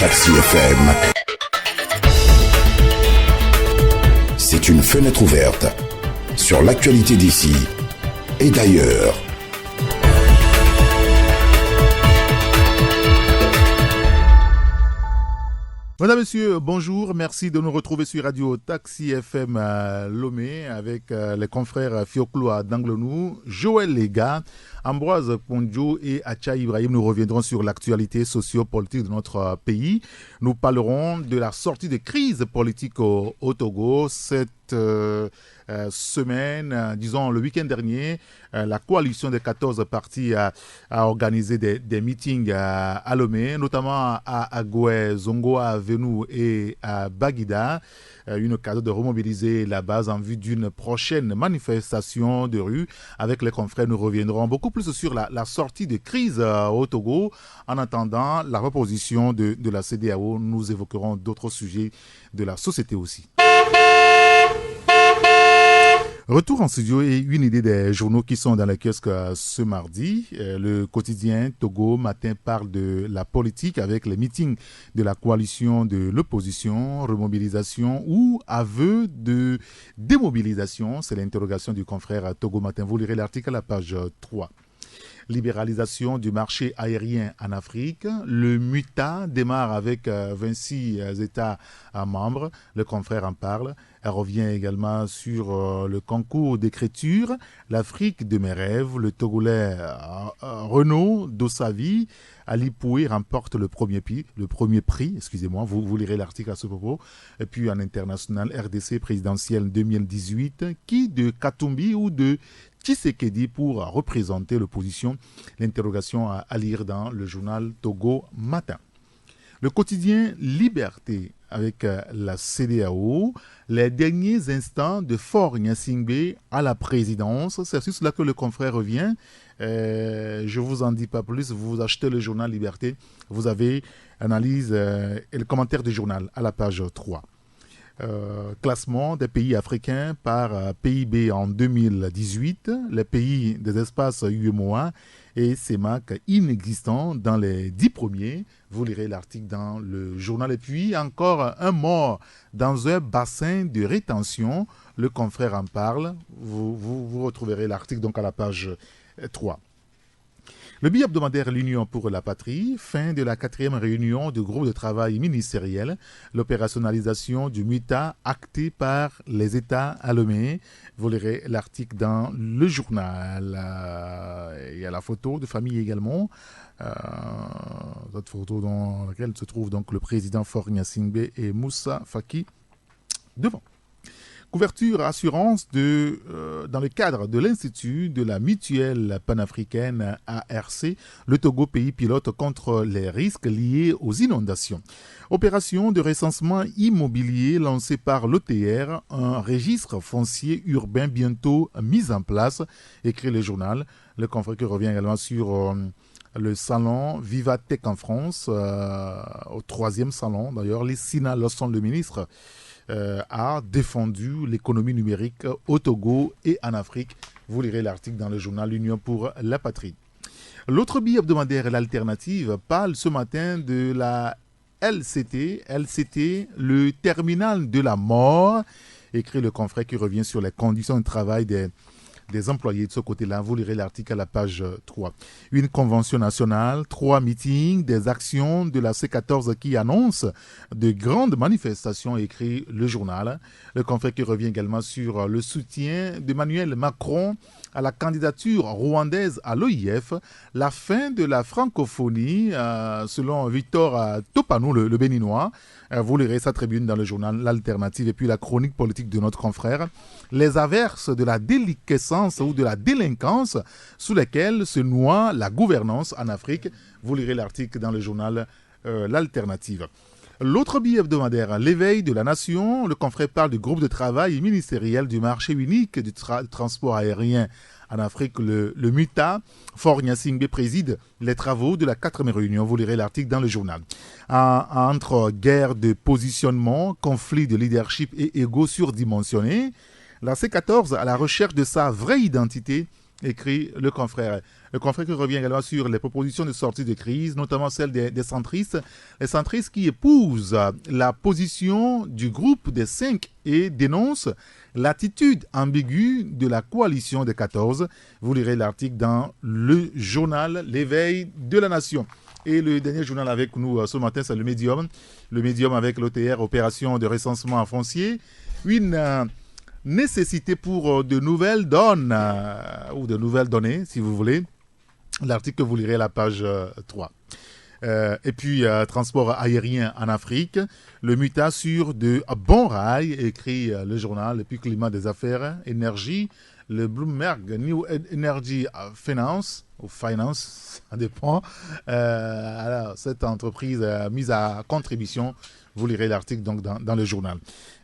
Taxi FM. C'est une fenêtre ouverte sur l'actualité d'ici et d'ailleurs. Mesdames, Messieurs, bonjour. Merci de nous retrouver sur Radio Taxi FM à Lomé avec les confrères Fioklo d'Anglenou, Joël Lega, Ambroise Ponjo et Acha Ibrahim. Nous reviendrons sur l'actualité socio-politique de notre pays. Nous parlerons de la sortie de crise politique au Togo. Cette semaine, disons le week-end dernier, la coalition des 14 partis a organisé des meetings à Lomé, notamment à Goué, Zongo, à Venou et à Baguida. Une occasion de remobiliser la base en vue d'une prochaine manifestation de rue. Avec les confrères, nous reviendrons beaucoup plus sur la sortie de crise au Togo. En attendant la reposition de la CEDEAO, nous évoquerons d'autres sujets de la société aussi. Retour en studio et une idée des journaux qui sont dans les kiosques ce mardi. Le quotidien Togo Matin parle de la politique avec les meetings de la coalition de l'opposition, remobilisation ou aveu de démobilisation. C'est l'interrogation du confrère Togo Matin. Vous lirez l'article à la page 3. Libéralisation du marché aérien en Afrique. Le MUTA démarre avec 26 États membres. Le confrère en parle. Elle revient également sur le concours d'écriture. L'Afrique de mes rêves. Le Togolais Renaud Dossavi Alipoué remporte le premier prix. Vous lirez l'article à ce propos. Et puis en international, RDC présidentielle 2018. Qui de Katumbi ou de Tshisekedi pour représenter l'opposition? L'interrogation à lire dans le journal Togo Matin. Le quotidien Liberté avec la CEDEAO, les derniers instants de Faure Gnassingbé à la présidence. C'est sur cela que le confrère revient. Je ne vous en dis pas plus. Vous achetez le journal Liberté. Vous avez l'analyse et le commentaire du journal à la page 3. Classement des pays africains par PIB en 2018, les pays des espaces UEMOA et CEMAC inexistants dans les 10 premiers. Vous lirez l'article dans le journal. Et puis encore un mort dans un bassin de rétention. Le confrère en parle. Vous retrouverez l'article donc à la page 3. Le billet hebdomadaire L'Union pour la patrie, fin de la 4e réunion du groupe de travail ministériel, l'opérationnalisation du MUTA actée par les États à Lomé. Vous lirez l'article dans le journal. Il y a la photo de famille également, cette photo dans laquelle se trouve donc le président Faure Gnassingbé et Moussa Faki devant. Couverture assurance dans le cadre de l'Institut de la mutuelle panafricaine ARC, le Togo pays pilote contre les risques liés aux inondations. Opération de recensement immobilier lancée par l'OTR, un registre foncier urbain bientôt mis en place, écrit le journal. Le confrère qui revient également sur le salon Vivatech en France, au 3e salon d'ailleurs. Les Sina Lawson, le ministre, a défendu l'économie numérique au Togo et en Afrique. Vous lirez l'article dans le journal L'Union pour la patrie. L'autre billet hebdomadaire, l'Alternative, parle ce matin de la LCT, le terminal de la mort, écrit le confrère qui revient sur les conditions de travail des employés de ce côté-là. Vous lirez l'article à la page 3. Une convention nationale, 3 meetings, des actions de la C14 qui annoncent de grandes manifestations, écrit le journal. Le confrère qui revient également sur le soutien d'Emmanuel Macron à la candidature rwandaise à l'OIF, la fin de la francophonie, selon Victor Topanou, le béninois. Vous lirez sa tribune dans le journal L'Alternative et puis la chronique politique de notre confrère. Les averses de la déliquescence ou de la délinquance sous lesquelles se noie la gouvernance en Afrique. Vous lirez l'article dans le journal L'Alternative. L'autre billet hebdomadaire, l'éveil de la nation. Le confrère parle du groupe de travail ministériel du marché unique du transport aérien en Afrique, le MUTA. Faure Gnassingbé préside les travaux de la 4e réunion. Vous lirez l'article dans le journal. Entre guerre de positionnement, conflit de leadership et ego surdimensionné, la C14 à la recherche de sa vraie identité écrit le confrère. Le confrère qui revient également sur les propositions de sortie de crise, notamment celle des centristes. Les centristes qui épousent la position du groupe des 5 et dénoncent l'attitude ambiguë de la coalition des 14. Vous lirez l'article dans le journal L'éveil de la nation. Et le dernier journal avec nous ce matin, c'est le Médium. Le Médium avec l'OTR, opération de recensement foncier. Une nécessité pour de nouvelles donnes, ou de nouvelles données, si vous voulez. L'article que vous lirez à la page 3. Et puis, transport aérien en Afrique, le muta sur de bons rails, écrit le journal. Et puis, climat des affaires, énergie, le Bloomberg New Energy Finance, ou Finance, ça dépend. Alors, cette entreprise mise à contribution, vous lirez l'article donc dans le journal.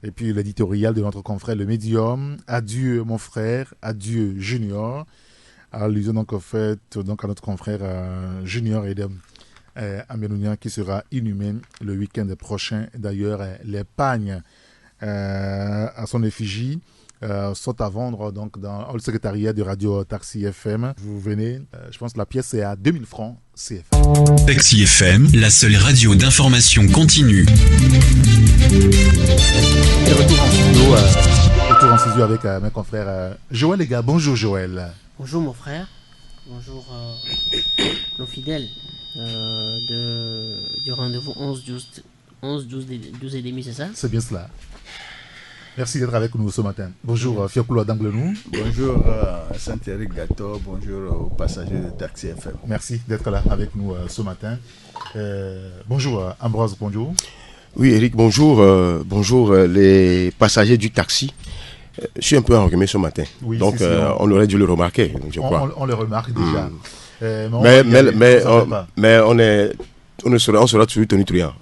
Et puis, l'éditorial de notre confrère, le Médium, adieu mon frère, adieu Junior. Allusion donc en fait donc à notre confrère Junior Edem Amianounian qui sera inhumé le week-end prochain. D'ailleurs, les pagnes à son effigie sont à vendre donc dans le secrétariat de Radio Taxi FM. Vous venez, je pense que la pièce est à 2000 francs CFA. Taxi FM, la seule radio d'information continue. Et retour en studio avec mes confrères Joël, les gars. Bonjour Joël. Bonjour mon frère, bonjour nos fidèles du rendez-vous 11-12 et demi, c'est ça? C'est bien cela. Merci d'être avec nous ce matin. Bonjour Fiokoulo d'Anglenou. Bonjour Saint-Éric Gâteau, bonjour aux passagers de Taxi FM. Merci d'être là avec nous ce matin. Bonjour Ambroise, bonjour. Oui Eric, bonjour. Bonjour les passagers du taxi. Je suis un peu enrhumé ce matin, oui, donc on aurait dû le remarquer, je crois. On le remarque déjà. Mais on sera toujours tonitruant.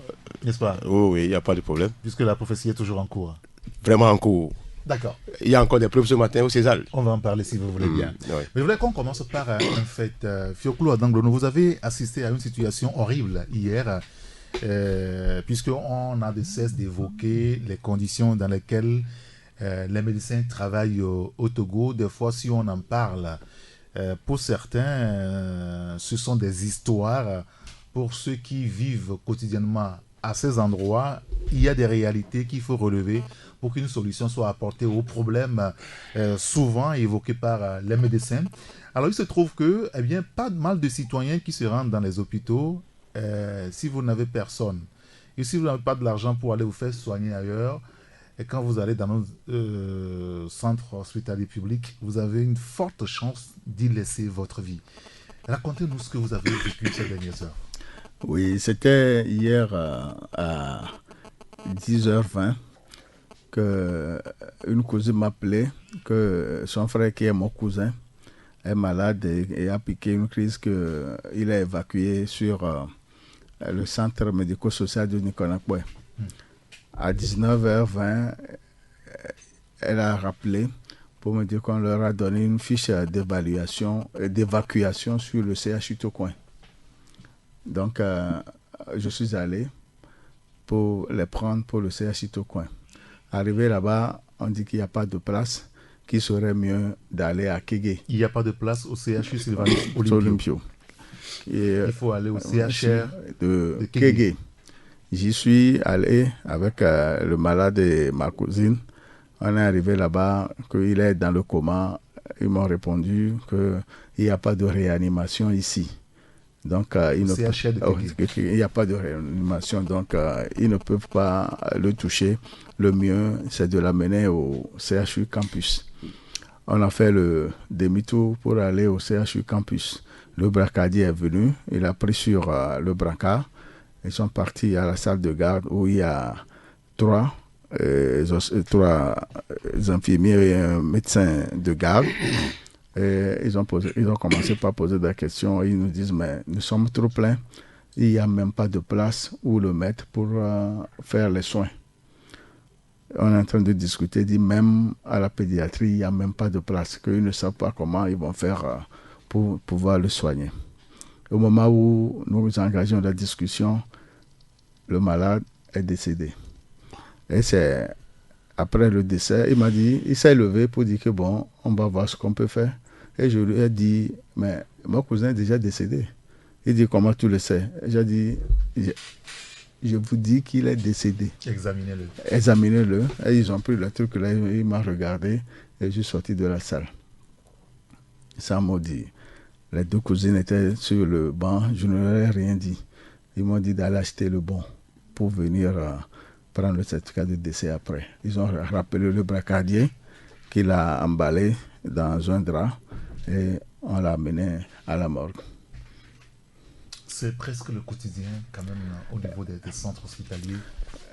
N'est-ce pas? Oui, il n'y a pas de problème. Puisque la prophétie est toujours en cours. Vraiment en cours. D'accord. Il y a encore des preuves ce matin au César. On va en parler si vous voulez bien. Oui. Mais je voulais qu'on commence par un fait. Fiokoulo d'Anglenou, vous avez assisté à une situation horrible hier, puisqu'on n'a de cesse d'évoquer les conditions dans lesquelles les médecins travaillent au Togo. Des fois, si on en parle, pour certains, ce sont des histoires. Pour ceux qui vivent quotidiennement à ces endroits, il y a des réalités qu'il faut relever pour qu'une solution soit apportée aux problèmes souvent évoqués par les médecins. Alors, il se trouve que, pas mal de citoyens qui se rendent dans les hôpitaux, si vous n'avez personne, et si vous n'avez pas de l'argent pour aller vous faire soigner ailleurs, et quand vous allez dans nos centres hospitaliers publics, vous avez une forte chance d'y laisser votre vie. Racontez-nous ce que vous avez vécu ces dernières heures. Oui, c'était hier à 10h20 qu'une cousine m'appelait que son frère qui est mon cousin est malade et a piqué une crise qu'il a évacuée sur le centre médico-social de Nikonakwe. À 19h20, elle a rappelé pour me dire qu'on leur a donné une fiche d'évacuation sur le CHU Tocoin. Donc, je suis allé pour les prendre pour le CHU Tocoin. Arrivé là-bas, on dit qu'il n'y a pas de place, qu'il serait mieux d'aller à Kégué. Il n'y a pas de place au CHU Sylvanus Olympio. Il faut aller au CHR de Kégué. J'y suis allé avec le malade et ma cousine. On est arrivé là-bas, qu'il est dans le coma. Ils m'ont répondu qu'il n'y a pas de réanimation ici. Donc, il n'y a pas de réanimation, donc ils ne peuvent pas le toucher. Le mieux, c'est de l'amener au CHU Campus. On a fait le demi-tour pour aller au CHU Campus. Le bracadier est venu, il a pris sur le brancard. Ils sont partis à la salle de garde où il y a trois infirmiers et un médecin de garde. Et ils ont commencé par poser des questions. Ils nous disent, mais nous sommes trop pleins. Il n'y a même pas de place où le mettre pour faire les soins. On est en train de discuter, dit même à la pédiatrie, il n'y a même pas de place, qu'ils ne savent pas comment ils vont faire pour pouvoir le soigner. Au moment où nous engageons la discussion, le malade est décédé. Et c'est après le décès, il m'a dit, il s'est levé pour dire que bon, on va voir ce qu'on peut faire. Et je lui ai dit, mais mon cousin est déjà décédé. Il dit, comment tu le sais? J'ai dit, je vous dis qu'il est décédé. Examinez-le. Examinez-le. Et ils ont pris le truc là, il m'a regardé et je suis sorti de la salle. Ça m'a dit. Les deux cousines étaient sur le banc, je ne leur ai rien dit. Ils m'ont dit d'aller acheter le bon pour venir prendre le certificat de décès après. Ils ont rappelé le bracadier qui l'a emballé dans un drap et on l'a amené à la morgue. C'est presque le quotidien quand même au niveau des centres hospitaliers.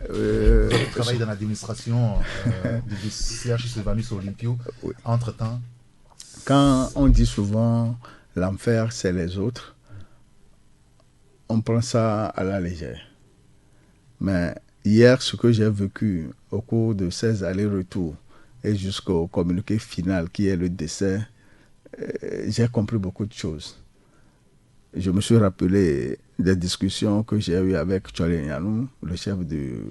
Vous travaillez dans l'administration du CHU Sylvanus Olympio. Oui. Entre-temps, quand on dit souvent l'enfer c'est les autres, on prend ça à la légère. Mais hier, ce que j'ai vécu au cours de ces allers-retours et jusqu'au communiqué final qui est le décès, j'ai compris beaucoup de choses. Je me suis rappelé des discussions que j'ai eues avec Tchole Nyanou, le chef de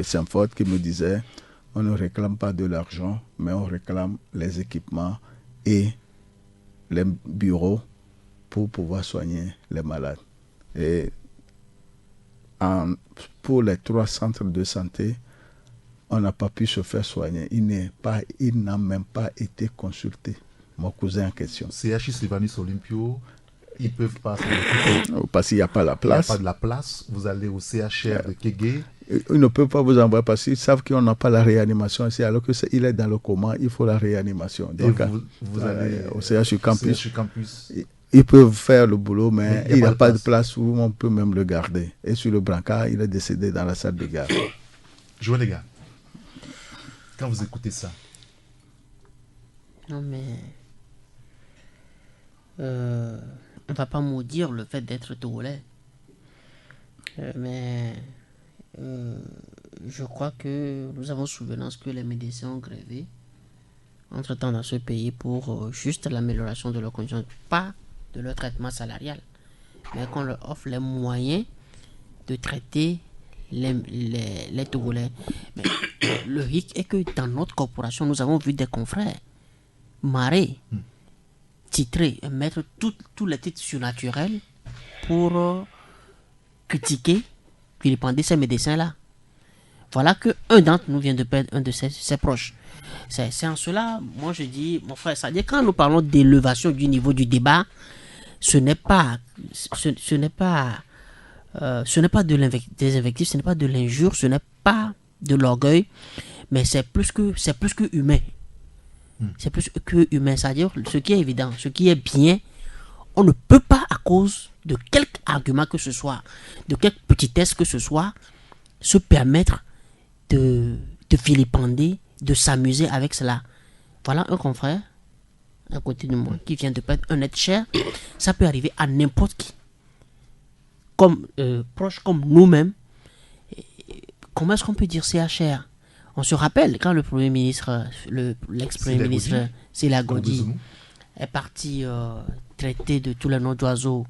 Saint-Fort, qui me disait on ne réclame pas de l'argent, mais on réclame les équipements et les bureaux pour pouvoir soigner les malades. Et pour les 3 centres de santé, on n'a pas pu se faire soigner. Il n'a même pas été consulté, mon cousin en question. CHU Sylvanus Olympio, ils ne peuvent pas s'en occuper. Parce qu'il n'y a pas la place. Il n'y a pas de la place. Vous allez au CHR de Kégué. Ils ne peuvent pas vous envoyer parce qu'ils savent qu'on n'a pas la réanimation ici. Alors qu'il est dans le coma, il faut la réanimation. Donc, et vous allez au CHU Campus. CHU Campus. Ils peuvent faire le boulot, mais il n'y a pas de place place où on peut même le garder. Et sur le brancard, il est décédé dans la salle de garde. Joël, les gars, quand vous écoutez ça, Non, mais on va pas maudire le fait d'être togolais. Mais je crois que nous avons souvenance que les médecins ont grévé entre-temps dans ce pays pour juste l'amélioration de leurs conditions, pas de leur traitement salarial, mais qu'on leur offre les moyens de traiter les Togolais. Mais le hic est que dans notre corporation, nous avons vu des confrères marrer, titrer, mettre tous les titres surnaturels pour critiquer, vilipender ces médecins-là. Voilà que un d'entre nous vient de perdre un de ses proches. C'est en cela, moi je dis, mon frère, c'est-à-dire quand nous parlons d'élévation du niveau du débat, ce n'est pas des invectives, ce n'est pas de l'injure, ce n'est pas de l'orgueil, mais c'est plus que humain. C'est plus que humain, c'est-à-dire ce qui est évident, ce qui est bien, on ne peut pas à cause de quelque argument que ce soit, de quelque petitesse que ce soit, se permettre de vilipender, de s'amuser avec cela. Voilà un confrère à côté de moi qui vient de perdre un être cher. Ça peut arriver à n'importe qui, comme proche comme nous-mêmes. Comment est-ce qu'on peut dire CHR? On se rappelle quand le Premier ministre, l'ex-Premier ministre Sila Godi est parti traiter de tous les noms d'oiseaux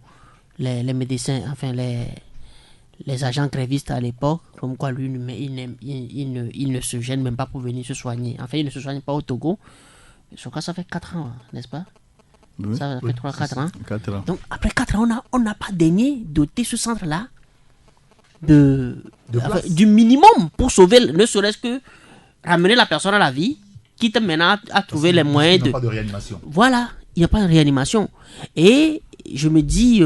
les médecins, enfin les agents grévistes à l'époque, comme quoi lui, il ne se gêne même pas pour venir se soigner. Enfin, il ne se soigne pas au Togo. Je crois que ça fait 4 ans, n'est-ce pas? Oui, ça fait 3-4 ans. 4 ans. Donc, après 4 ans, on n'a pas daigné doter ce centre-là du minimum pour sauver, ne serait-ce que ramener la personne à la vie, quitte maintenant à trouver les moyens Il n'y a pas de réanimation. Voilà, il n'y a pas de réanimation. Et je me dis...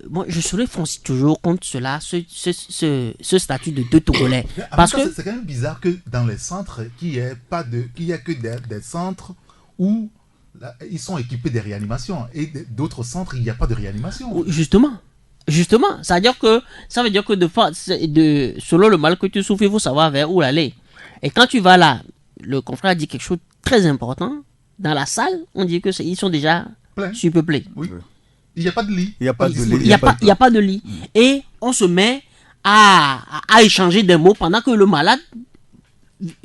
moi, je serais foncé toujours contre cela, ce statut de deux Togolais. Parce que c'est quand même bizarre que dans les centres, qu'il n'y ait que des centres où là, ils sont équipés de réanimation et d'autres centres, il n'y a pas de réanimation. Justement, ça veut dire que selon le mal que tu souffres, il faut savoir vers où aller. Et quand tu vas là, le confrère dit quelque chose de très important. Dans la salle, on dit que ils sont déjà surpeuplés. Oui. Il n'y a pas de lit. Il n'y a pas de lit. Il n'y a pas de lit. Et on se met à échanger des mots pendant que le malade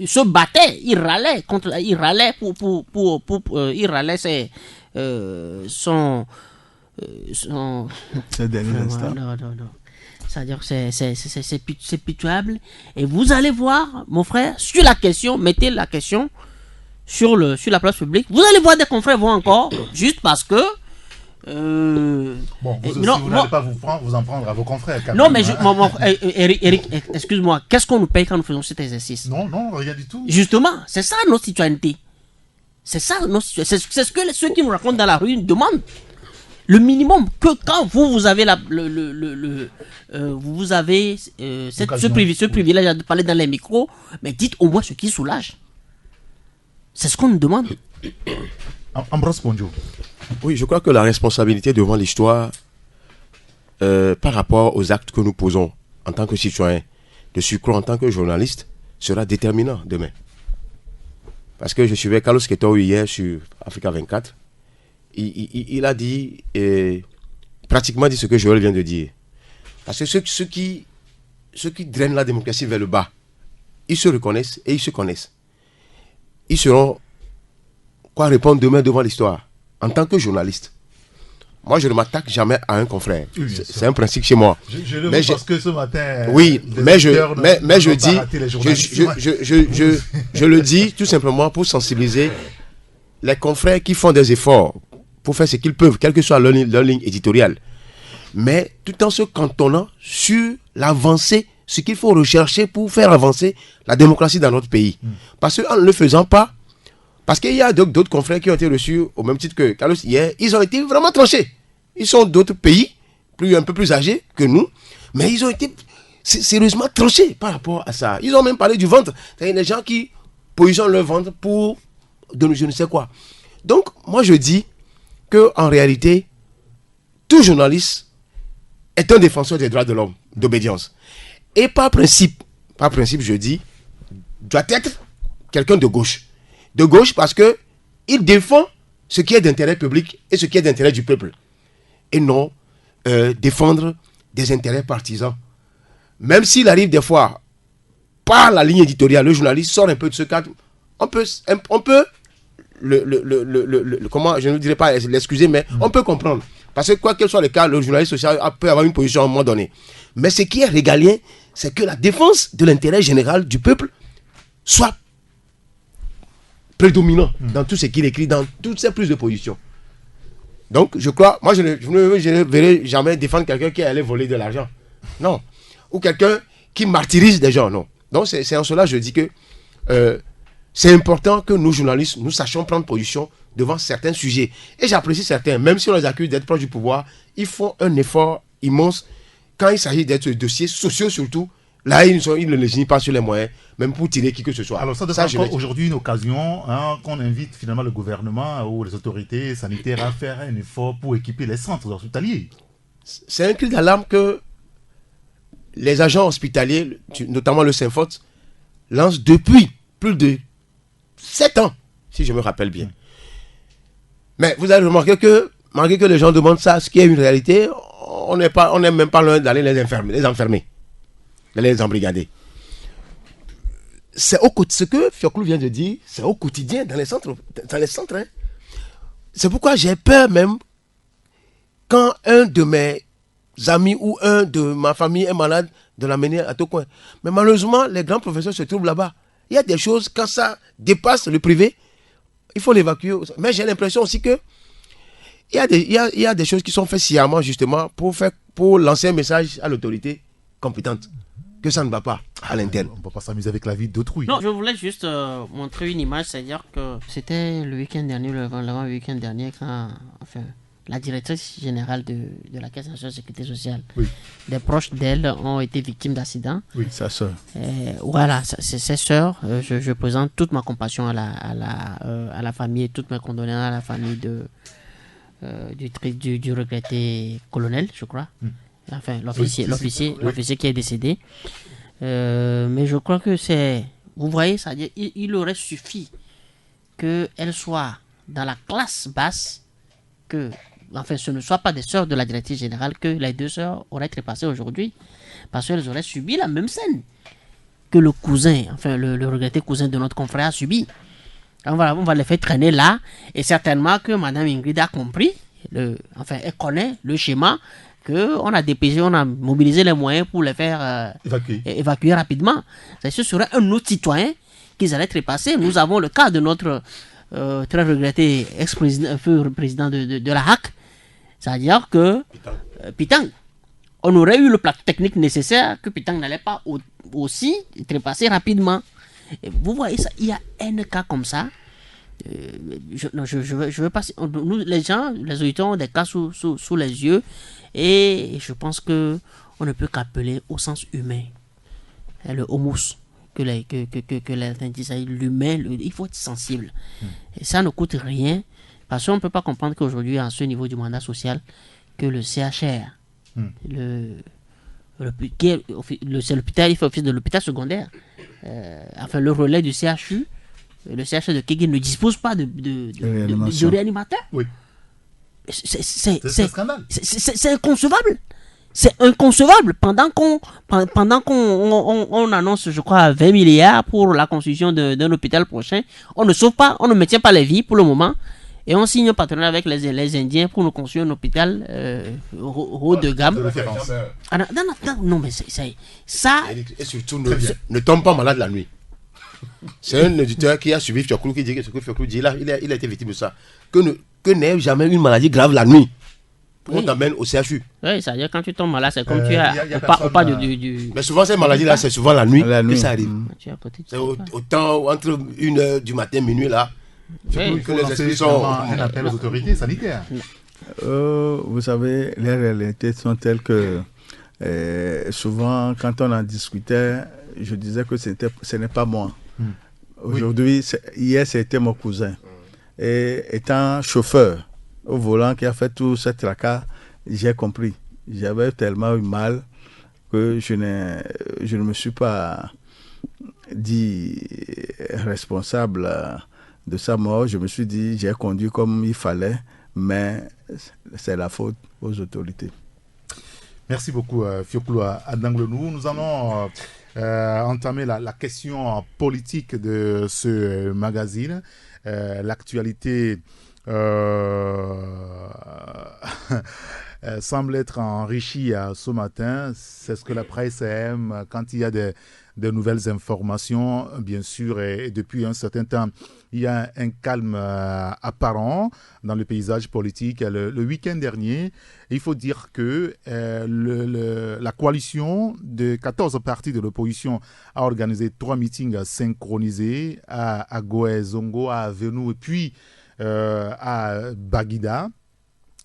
se battait. Il râlait il râlait Ces derniers instants. Non. C'est-à-dire que c'est pitoyable. Et vous allez voir, mon frère, sur la question, mettez la question sur la place publique, vous allez voir des confrères vont encore, juste parce que... Bon, vous n'allez pas vous en prendre à vos confrères. Non, mais Eric, excuse-moi, qu'est-ce qu'on nous paye quand nous faisons cet exercice? Non, rien du tout. Justement, c'est ça notre citoyenneté. C'est ça, c'est ce que ceux qui nous racontent dans la rue demandent. Le minimum que quand vous avez ce privilège de parler dans les micros, mais dites au moins ce qui soulage. C'est ce qu'on nous demande. Ambroise Ponjo. Oui, je crois que la responsabilité devant l'histoire, par rapport aux actes que nous posons en tant que citoyens, de surcroît en tant que journaliste, sera déterminant demain. Parce que je suivais Carlos Queto hier sur Africa 24. Il a dit, pratiquement dit ce que Joël vient de dire. Parce que ceux qui drainent la démocratie vers le bas, ils se reconnaissent et ils se connaissent. Ils seront quoi répondre demain devant l'histoire en tant que journaliste. Moi, je ne m'attaque jamais à un confrère. Oui, c'est un principe chez moi. Je le vois parce que ce matin... Oui, mais je le dis tout simplement pour sensibiliser les confrères qui font des efforts pour faire ce qu'ils peuvent, quelle que soit leur ligne éditoriale. Mais tout en se cantonnant sur l'avancée, ce qu'il faut rechercher pour faire avancer la démocratie dans notre pays. Parce qu'en ne le faisant pas, parce qu'il y a d'autres confrères qui ont été reçus au même titre que Carlos hier, ils ont été vraiment tranchés. Ils sont d'autres pays, un peu plus âgés que nous, mais ils ont été sérieusement tranchés par rapport à ça. Ils ont même parlé du ventre. C'est-à-dire les gens qui positionnent leur ventre pour donner je ne sais quoi. Donc, moi je dis qu'en réalité, tout journaliste est un défenseur des droits de l'homme, d'obédience. Et par principe, je dis, doit être quelqu'un de gauche. De gauche parce que il défend ce qui est d'intérêt public et ce qui est d'intérêt du peuple. Et non défendre des intérêts partisans. Même s'il arrive des fois, par la ligne éditoriale, le journaliste sort un peu de ce cadre, on peut comment, je ne dirais pas l'excuser, mais on peut comprendre. Parce que quoi que soit le cas, le journaliste social peut avoir une position à un moment donné. Mais ce qui est régalien, c'est que la défense de l'intérêt général du peuple soit prédominant dans tout ce qu'il écrit, dans toutes ses prises de position. Donc, je crois, moi, je ne verrai jamais défendre quelqu'un qui est allé voler de l'argent. Non. Ou quelqu'un qui martyrise des gens, non. Donc, c'est en cela que je dis que c'est important que nous, journalistes, nous sachions prendre position devant certains sujets. Et j'apprécie certains, même si on les accuse d'être proches du pouvoir, ils font un effort immense quand il s'agit d'être dossiers sociaux surtout. Là, ils ne législent pas sur les moyens, même pour tirer qui que ce soit. Alors ça devrait aujourd'hui une occasion qu'on invite finalement le gouvernement ou les autorités sanitaires à faire un effort pour équiper les centres hospitaliers. C'est un cri d'alarme que les agents hospitaliers, notamment le Saint-Fort, lancent depuis plus de 7 ans, si je me rappelle bien. Mais vous avez remarqué que, malgré que les gens demandent ça, ce qui est une réalité, on n'est même pas loin d'aller les enfermer. D'aller les embrigader. C'est ce que Fioclou vient de dire, c'est au quotidien dans les centres. Hein. C'est pourquoi j'ai peur même quand un de mes amis ou un de ma famille est malade de l'amener à tout coin. Mais malheureusement, les grands professeurs se trouvent là-bas. Il y a des choses, quand ça dépasse le privé, il faut l'évacuer. Mais j'ai l'impression aussi que il y a des choses qui sont faites sciemment justement pour lancer un message à l'autorité compétente. Que ça ne va pas à l'interne. On ne peut pas s'amuser avec la vie d'autrui. Non, je voulais juste montrer une image, c'est-à-dire que c'était le week-end dernier, le week-end dernier, quand la directrice générale de la Caisse nationale de sécurité sociale, des proches d'elle ont été victimes d'accidents. Oui, sa sœur. Voilà, c'est ses sœurs. Je présente toute ma compassion à la famille et toutes mes condoléances à la famille du regretté colonel, je crois. Enfin, l'officier qui est décédé. Mais je crois que c'est... Vous voyez, c'est-à-dire, il aurait suffi qu'elle soit dans la classe basse, que, enfin, ce ne soit pas des sœurs de la directrice générale, que les deux sœurs auraient trépassé aujourd'hui, parce qu'elles auraient subi la même scène que le cousin, enfin, le regretté cousin de notre confrère a subi. On va les faire traîner là, et certainement que Mme Ingrid a compris, elle connaît le schéma, qu'on a dépêché, on a mobilisé les moyens pour les faire évacuer rapidement. Ce serait un autre citoyen qu'ils allaient trépasser. Nous avons le cas de notre très regretté ex-président de la HAC, c'est-à-dire que Pitang, on aurait eu le plateau technique nécessaire que Pitang n'allait pas aussi trépasser rapidement. Et vous voyez ça, il y a un cas comme ça. Je veux pas. Nous, les auditeurs ont des cas sous les yeux, et je pense que on ne peut qu'appeler au sens humain, le homus, que les disent, l'humain, il faut être sensible. Et ça ne coûte rien, parce qu'on ne peut pas comprendre qu'aujourd'hui, à ce niveau du mandat social, que le CHR, c'est l'hôpital, il fait office de l'hôpital secondaire, enfin le relais du CHU, le CHU de Kégué ne dispose pas de réanimateur. Oui. C'est un scandale. C'est inconcevable. C'est inconcevable. Pendant qu'on annonce, je crois, 20 milliards pour la construction d'un hôpital prochain, on ne sauve pas, on ne maintient pas les vies pour le moment. Et on signe un partenariat avec les Indiens pour nous construire un hôpital haut de gamme. Non, mais c'est ça. Et surtout, ne tombe pas malade la nuit. C'est un éditeur qui a suivi Fioklou qui dit que ce que Fioklou dit là, il a été victime de ça. Que n'ait jamais une maladie grave la nuit. On t'amène au CHU. Oui, c'est-à-dire quand tu tombes malade, c'est comme tu es au pas du. Mais souvent, ces maladies-là, c'est souvent la nuit que ça arrive. C'est autant entre 1h du matin, minuit là. Il faut lancer un appel aux autorités sanitaires. Vous savez, les réalités sont telles que souvent, quand on en discutait, je disais que ce n'est pas moi. Aujourd'hui, hier, c'était mon cousin. Et étant chauffeur au volant qui a fait tout ce tracas, j'ai compris. J'avais tellement eu mal que je ne me suis pas dit responsable de sa mort. Je me suis dit, j'ai conduit comme il fallait, mais c'est la faute aux autorités. Merci beaucoup, Fioklou Adanglenou. Nous allons entamer la question politique de ce magazine. L'actualité semble être enrichie ce matin. C'est ce que la presse aime quand il y a de nouvelles informations, bien sûr, et depuis un certain temps, il y a un calme apparent dans le paysage politique. Le week-end dernier, il faut dire que la coalition de 14 partis de l'opposition a organisé 3 meetings synchronisés à Goé, Zongo, à Avenou et puis à Baguida.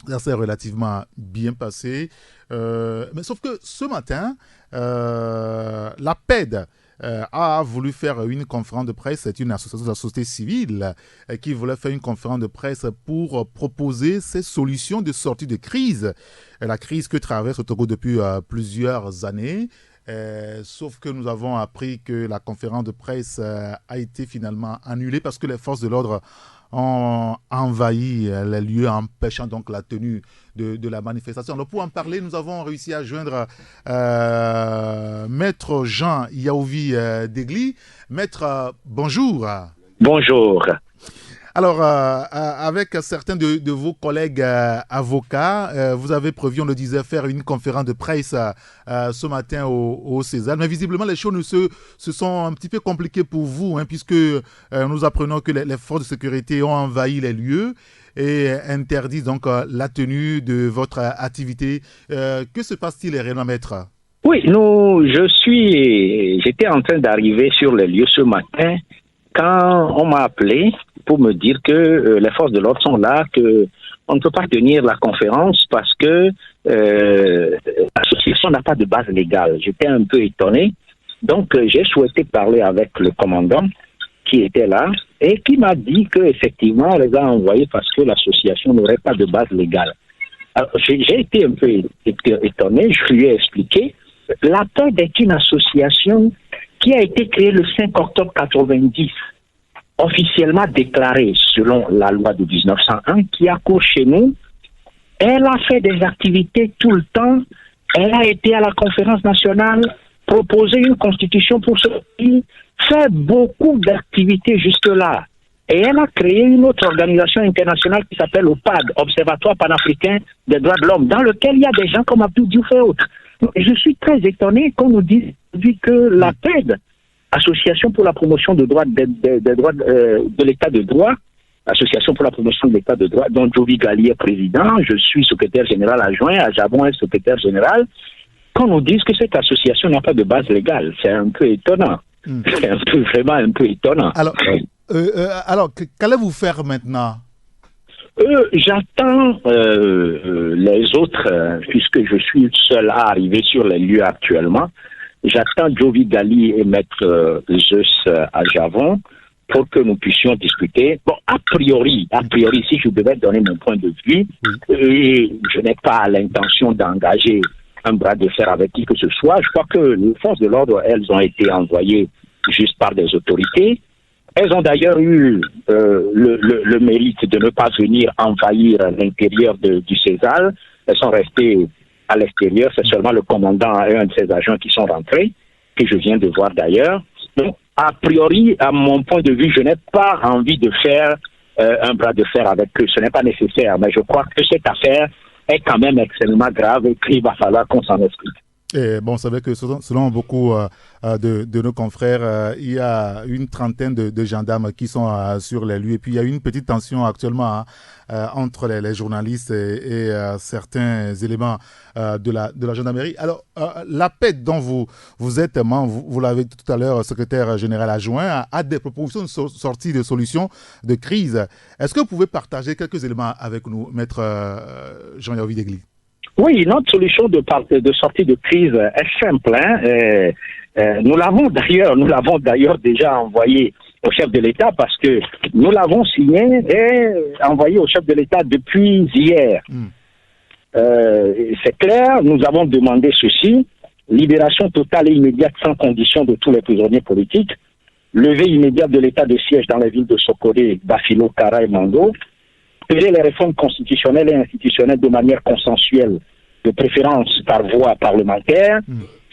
Ça s'est relativement bien passé. Mais sauf que ce matin, la PED a voulu faire une conférence de presse. C'est une association de la société civile qui voulait faire une conférence de presse pour proposer ces solutions de sortie de crise. La crise que traverse le Togo depuis plusieurs années. Sauf que nous avons appris que la conférence de presse a été finalement annulée parce que les forces de l'ordre ont envahi les lieux, empêchant donc la tenue de la manifestation. Alors pour en parler, nous avons réussi à joindre Maître Jean Yaouvi Degli. Maître, bonjour. Bonjour. Alors, avec certains de vos collègues avocats, vous avez prévu, on le disait, faire une conférence de presse ce matin au César. Mais visiblement, les choses se sont un petit peu compliquées pour vous, puisque nous apprenons que les forces de sécurité ont envahi les lieux et interdisent donc la tenue de votre activité. Que se passe-t-il réellement, maître? Oui, j'étais en train d'arriver sur les lieux ce matin quand on m'a appelé pour me dire que les forces de l'ordre sont là, qu'on ne peut pas tenir la conférence parce que l'association n'a pas de base légale. J'étais un peu étonné. Donc, j'ai souhaité parler avec le commandant qui était là et qui m'a dit qu'effectivement, on les a envoyés parce que l'association n'aurait pas de base légale. Alors, j'ai été un peu étonné. Je lui ai expliqué. La PED est une association qui a été créée le 5 octobre 90. Officiellement déclarée selon la loi de 1901 qui accourt chez nous. Elle a fait des activités tout le temps. Elle a été à la conférence nationale, proposé une constitution pour ce pays, fait beaucoup d'activités jusque-là. Et elle a créé une autre organisation internationale qui s'appelle OPAD, Observatoire panafricain des droits de l'homme, dans lequel il y a des gens comme Abdou Diouf et autres. Je suis très étonné qu'on nous dise que la PED Association pour la promotion des droits de l'état de droit, Association pour la promotion de l'état de droit, dont Jovi Gali est président, je suis secrétaire général adjoint, Ajabon est secrétaire général, qu'on nous dise que cette association n'a pas de base légale. C'est un peu étonnant. C'est vraiment un peu étonnant. Alors qu'allez-vous faire maintenant? J'attends les autres, puisque je suis seul à arriver sur les lieux actuellement. J'attends Jovi Gali et Maître Zeus Ajavon pour que nous puissions discuter. Bon, a priori, si je devais donner mon point de vue, je n'ai pas l'intention d'engager un bras de fer avec qui que ce soit. Je crois que les forces de l'ordre, elles ont été envoyées juste par des autorités. Elles ont d'ailleurs eu le mérite de ne pas venir envahir l'intérieur du César. Elles sont restées à l'extérieur. C'est seulement le commandant et un de ses agents qui sont rentrés, que je viens de voir d'ailleurs. Donc, a priori, à mon point de vue, je n'ai pas envie de faire un bras de fer avec eux. Ce n'est pas nécessaire, mais je crois que cette affaire est quand même extrêmement grave et qu'il va falloir qu'on s'en explique. Et bon, c'est vrai que selon beaucoup de nos confrères, il y a une trentaine de gendarmes qui sont sur les lieux. Et puis, il y a une petite tension actuellement entre les journalistes et certains éléments de la gendarmerie. Alors, la paix dont vous êtes membre, vous l'avez dit tout à l'heure, secrétaire général adjoint, a des propositions de sortie de solutions de crise. Est-ce que vous pouvez partager quelques éléments avec nous, Maître Jean-Yves Degli? Oui, notre solution de sortie de crise est simple. Nous l'avons d'ailleurs déjà envoyé au chef de l'État parce que nous l'avons signé et envoyé au chef de l'État depuis hier. C'est clair, nous avons demandé ceci: libération totale et immédiate sans condition de tous les prisonniers politiques, levée immédiate de l'état de siège dans les villes de Sokoré, Bafilo, Kara et Mando, opérer les réformes constitutionnelles et institutionnelles de manière consensuelle, de préférence par voie parlementaire.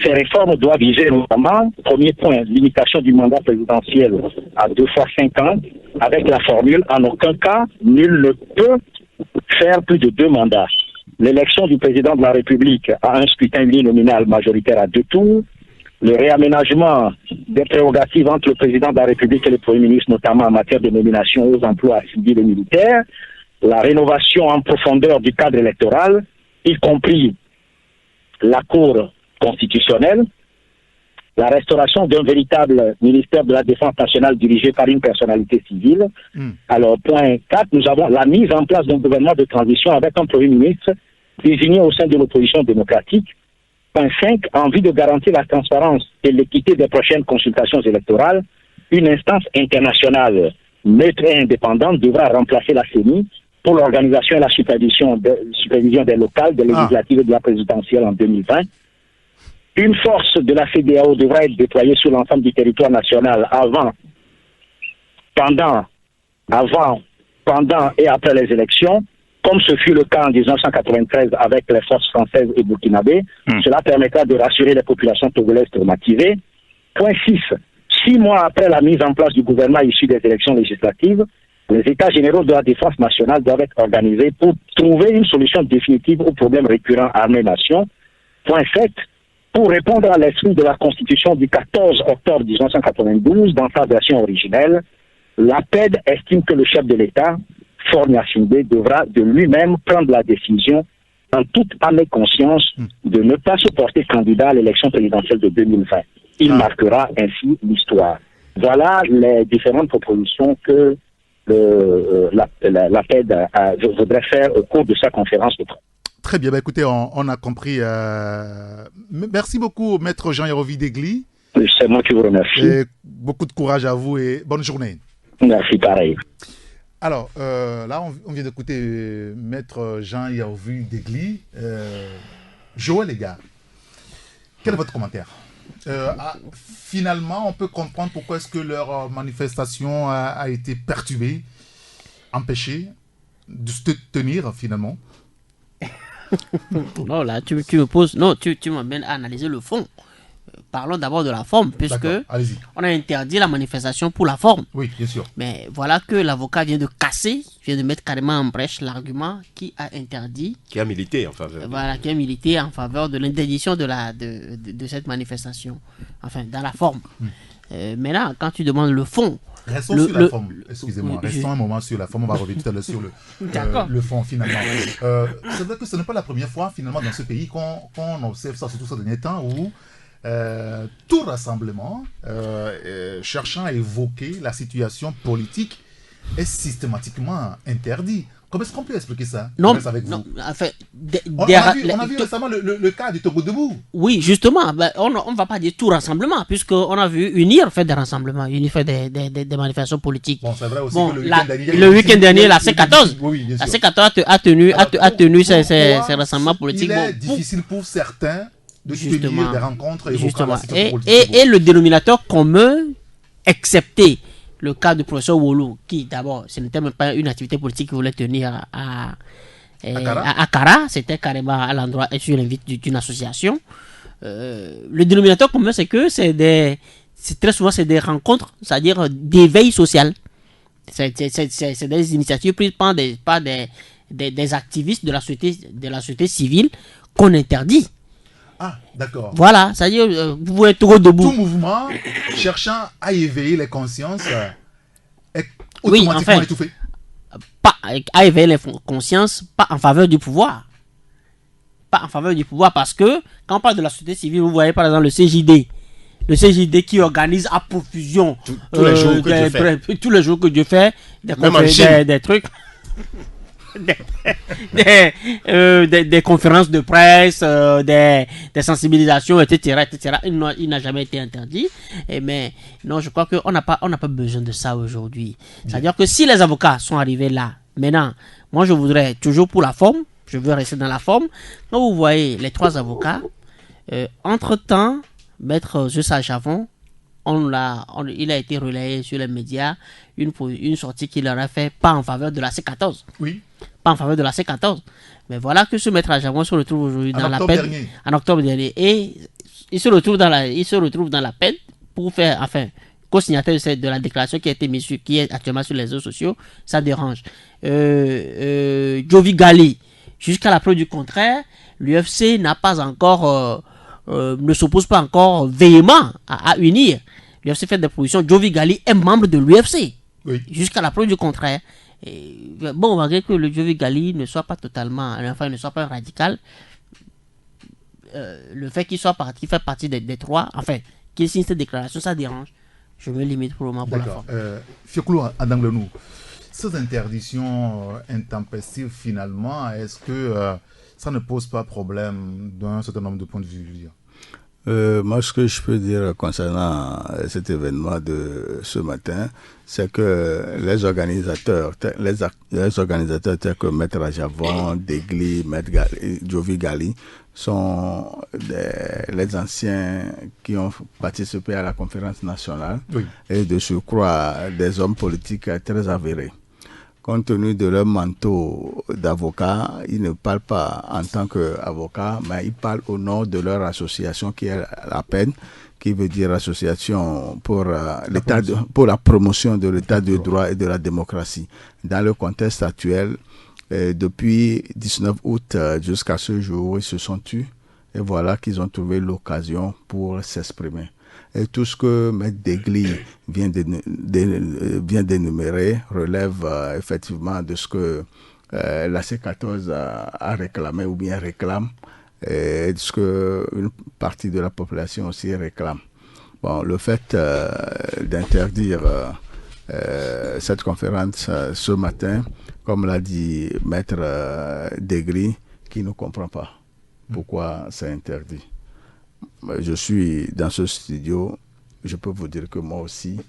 Ces réformes doivent viser notamment, premier point, limitation du mandat présidentiel à 2 fois 5 ans, avec la formule « en aucun cas, nul ne peut faire plus de 2 mandats ». L'élection du président de la République à un scrutin uninominal majoritaire à 2 tours, le réaménagement des prérogatives entre le président de la République et le Premier ministre, notamment en matière de nomination aux emplois civils et militaires, la rénovation en profondeur du cadre électoral, y compris la Cour constitutionnelle, la restauration d'un véritable ministère de la Défense nationale dirigé par une personnalité civile. Alors, point 4, nous avons la mise en place d'un gouvernement de transition avec un Premier ministre désigné au sein de l'opposition démocratique. Point 5, en vue de garantir la transparence et l'équité des prochaines consultations électorales, une instance internationale neutre et indépendante devra remplacer la CENI pour l'organisation et la supervision des locales, des législatives et de la présidentielle en 2020. Une force de la CEDEAO devra être déployée sur l'ensemble du territoire national avant, pendant et après les élections, comme ce fut le cas en 1993 avec les forces françaises et burkinabées. Cela permettra de rassurer les populations togolaises traumatisées. Point 6. 6 mois après la mise en place du gouvernement issu des élections législatives, les États généraux de la défense nationale doivent être organisés pour trouver une solution définitive aux problèmes récurrents armée-nation. Point 7. Pour répondre à l'esprit de la Constitution du 14 octobre 1992, dans sa version originelle, l'APED estime que le chef de l'État, Faure Gnassingbé, devra de lui-même prendre la décision, en toute âme et conscience, de ne pas se porter candidat à l'élection présidentielle de 2020. Il marquera ainsi l'histoire. Voilà les différentes propositions que l'APED voudrait faire au cours de sa conférence de presse. Très bien, écoutez, on a compris. Merci beaucoup, Maître Jean-Yves Degli. C'est moi qui vous remercie. Et beaucoup de courage à vous et bonne journée. Merci, pareil. Alors, là, on vient d'écouter Maître Jean-Yves Degli. Joël, les gars, quel est votre commentaire? Finalement, on peut comprendre pourquoi est-ce que leur manifestation a été perturbée, empêchée de se tenir, finalement. Non, là, tu me poses... Non, tu m'amènes à analyser le fond. Parlons d'abord de la forme, puisque on a interdit la manifestation pour la forme. Oui, bien sûr. Mais voilà que l'avocat vient de casser, vient de mettre carrément en brèche l'argument qui a interdit... Qui a milité en faveur. Voilà, qui a milité en faveur de l'interdiction de cette manifestation. Enfin, dans la forme. Maintenant, quand tu demandes le fond, Restons sur la forme, excusez-moi, restons un moment sur la forme, on va revenir tout à l'heure sur le fond finalement. C'est vrai que ce n'est pas la première fois finalement dans ce pays qu'on observe ça, surtout ces derniers temps, où tout rassemblement cherchant à évoquer la situation politique est systématiquement interdit. Comment est-ce qu'on peut expliquer ça? Non, avec non, vous. enfin, On a vu récemment le cas du Togo debout. Oui, justement, on ne va pas dire tout rassemblement, puisqu'on a vu UNIR faire des rassemblements, UNIR fait des manifestations politiques. Bon, c'est vrai aussi Bon, que le week-end dernier, la C14, oui, la C14 a tenu ses rassemblements politiques. Il est difficile pour certains de tenir des rencontres évoquant la situation politique. Et le dénominateur commun, excepté le cas du professeur Wolo, qui d'abord, ce n'était même pas une activité politique qu'il voulait tenir à Akara, c'était carrément à l'endroit et sur l'invite d'une association. Le dénominateur commun, c'est que très souvent c'est des rencontres, c'est-à-dire d'éveil social. C'est des initiatives prises par des activistes de la société civile qu'on interdit. Ah, d'accord. Voilà, c'est-à-dire, vous pouvez être debout. Tout mouvement cherchant à éveiller les consciences est automatiquement étouffé. Pas à éveiller les consciences, pas en faveur du pouvoir. Pas en faveur du pouvoir, parce que quand on parle de la société civile, vous voyez par exemple le CJD. Le CJD qui organise à profusion tous les jours que tous les jours que Dieu fait des trucs. Des conférences de presse, des sensibilisations, etc. Il n'a jamais été interdit. Mais non, je crois qu'on n'a pas besoin de ça aujourd'hui. C'est-à-dire que si les avocats sont arrivés là, maintenant, moi je voudrais toujours pour la forme, je veux rester dans la forme. Quand vous voyez les 3 avocats, entre-temps, Maître Jussa Javon, il a été relayé sur les médias une sortie qu'il leur a fait, pas en faveur de la C14. Oui. Pas en faveur de la C14. Mais voilà que ce Maître Javon se retrouve aujourd'hui dans la peine. En octobre dernier. Et il se retrouve dans la peine pour faire, enfin, co-signataire de la déclaration qui a été mise qui est actuellement sur les réseaux sociaux. Ça dérange. Jovi Gali, jusqu'à la preuve du contraire, l'UFC n'a pas encore ne s'oppose pas encore véhément à unir. L'UFC fait des propositions. Jovi Gali est membre de l'UFC. Oui. Jusqu'à la preuve du contraire. Et, bon, malgré que le Jovi Gali ne soit pas totalement, enfin, ne soit pas un radical, le fait qu'il fait partie des 3, enfin, qu'il signe cette déclaration, ça dérange. Je me limite pour le moment pour la forme. Fioclo Adanglenou, ces interdictions intempestives, finalement, est-ce que ça ne pose pas problème d'un certain nombre de points de vue? Moi, ce que je peux dire concernant cet événement de ce matin, c'est que les organisateurs tels que Maître Javon, Degli, Maître Jovi Gali, sont les anciens qui ont participé à la conférence nationale, oui, et de surcroît des hommes politiques très avérés. Compte tenu de leur manteau d'avocat, ils ne parlent pas en tant qu'avocat, mais ils parlent au nom de leur association qui est la PEN, qui veut dire Association pour la promotion de l'état de droit et de la démocratie. Dans le contexte actuel, depuis 19 août jusqu'à ce jour, ils se sont tus et voilà qu'ils ont trouvé l'occasion pour s'exprimer. Et tout ce que M. Degli vient d'énumérer relève effectivement de ce que la C14 a réclamé ou bien réclame, et de ce qu'une partie de la population aussi réclame. Bon, le fait d'interdire cette conférence ce matin, comme l'a dit Maître Degli, qui ne comprend pas pourquoi c'est interdit. Je suis dans ce studio, je peux vous dire que moi aussi,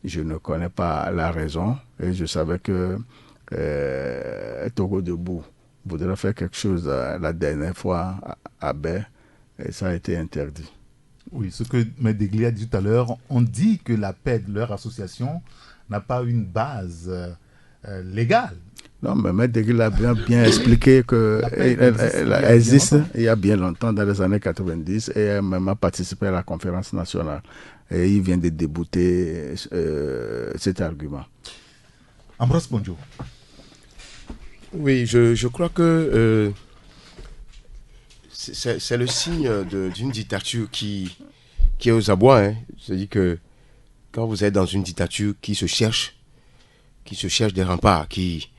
je ne connais pas la raison et je savais que Togo Debout voudrait faire quelque chose la dernière fois à Baie et ça a été interdit. Oui, ce que M. Degli a dit tout à l'heure, on dit que la PED, leur association, n'a pas une base légale. Non, mais M. Degli a bien expliqué qu'elle existe il y a bien longtemps, dans les années 90, et elle même a participé à la conférence nationale. Et il vient de débouter cet argument. Ambroise Bonjo. Oui, je crois que c'est le signe d'une dictature qui est aux abois. Hein. C'est-à-dire que quand vous êtes dans une dictature qui se cherche des remparts, qui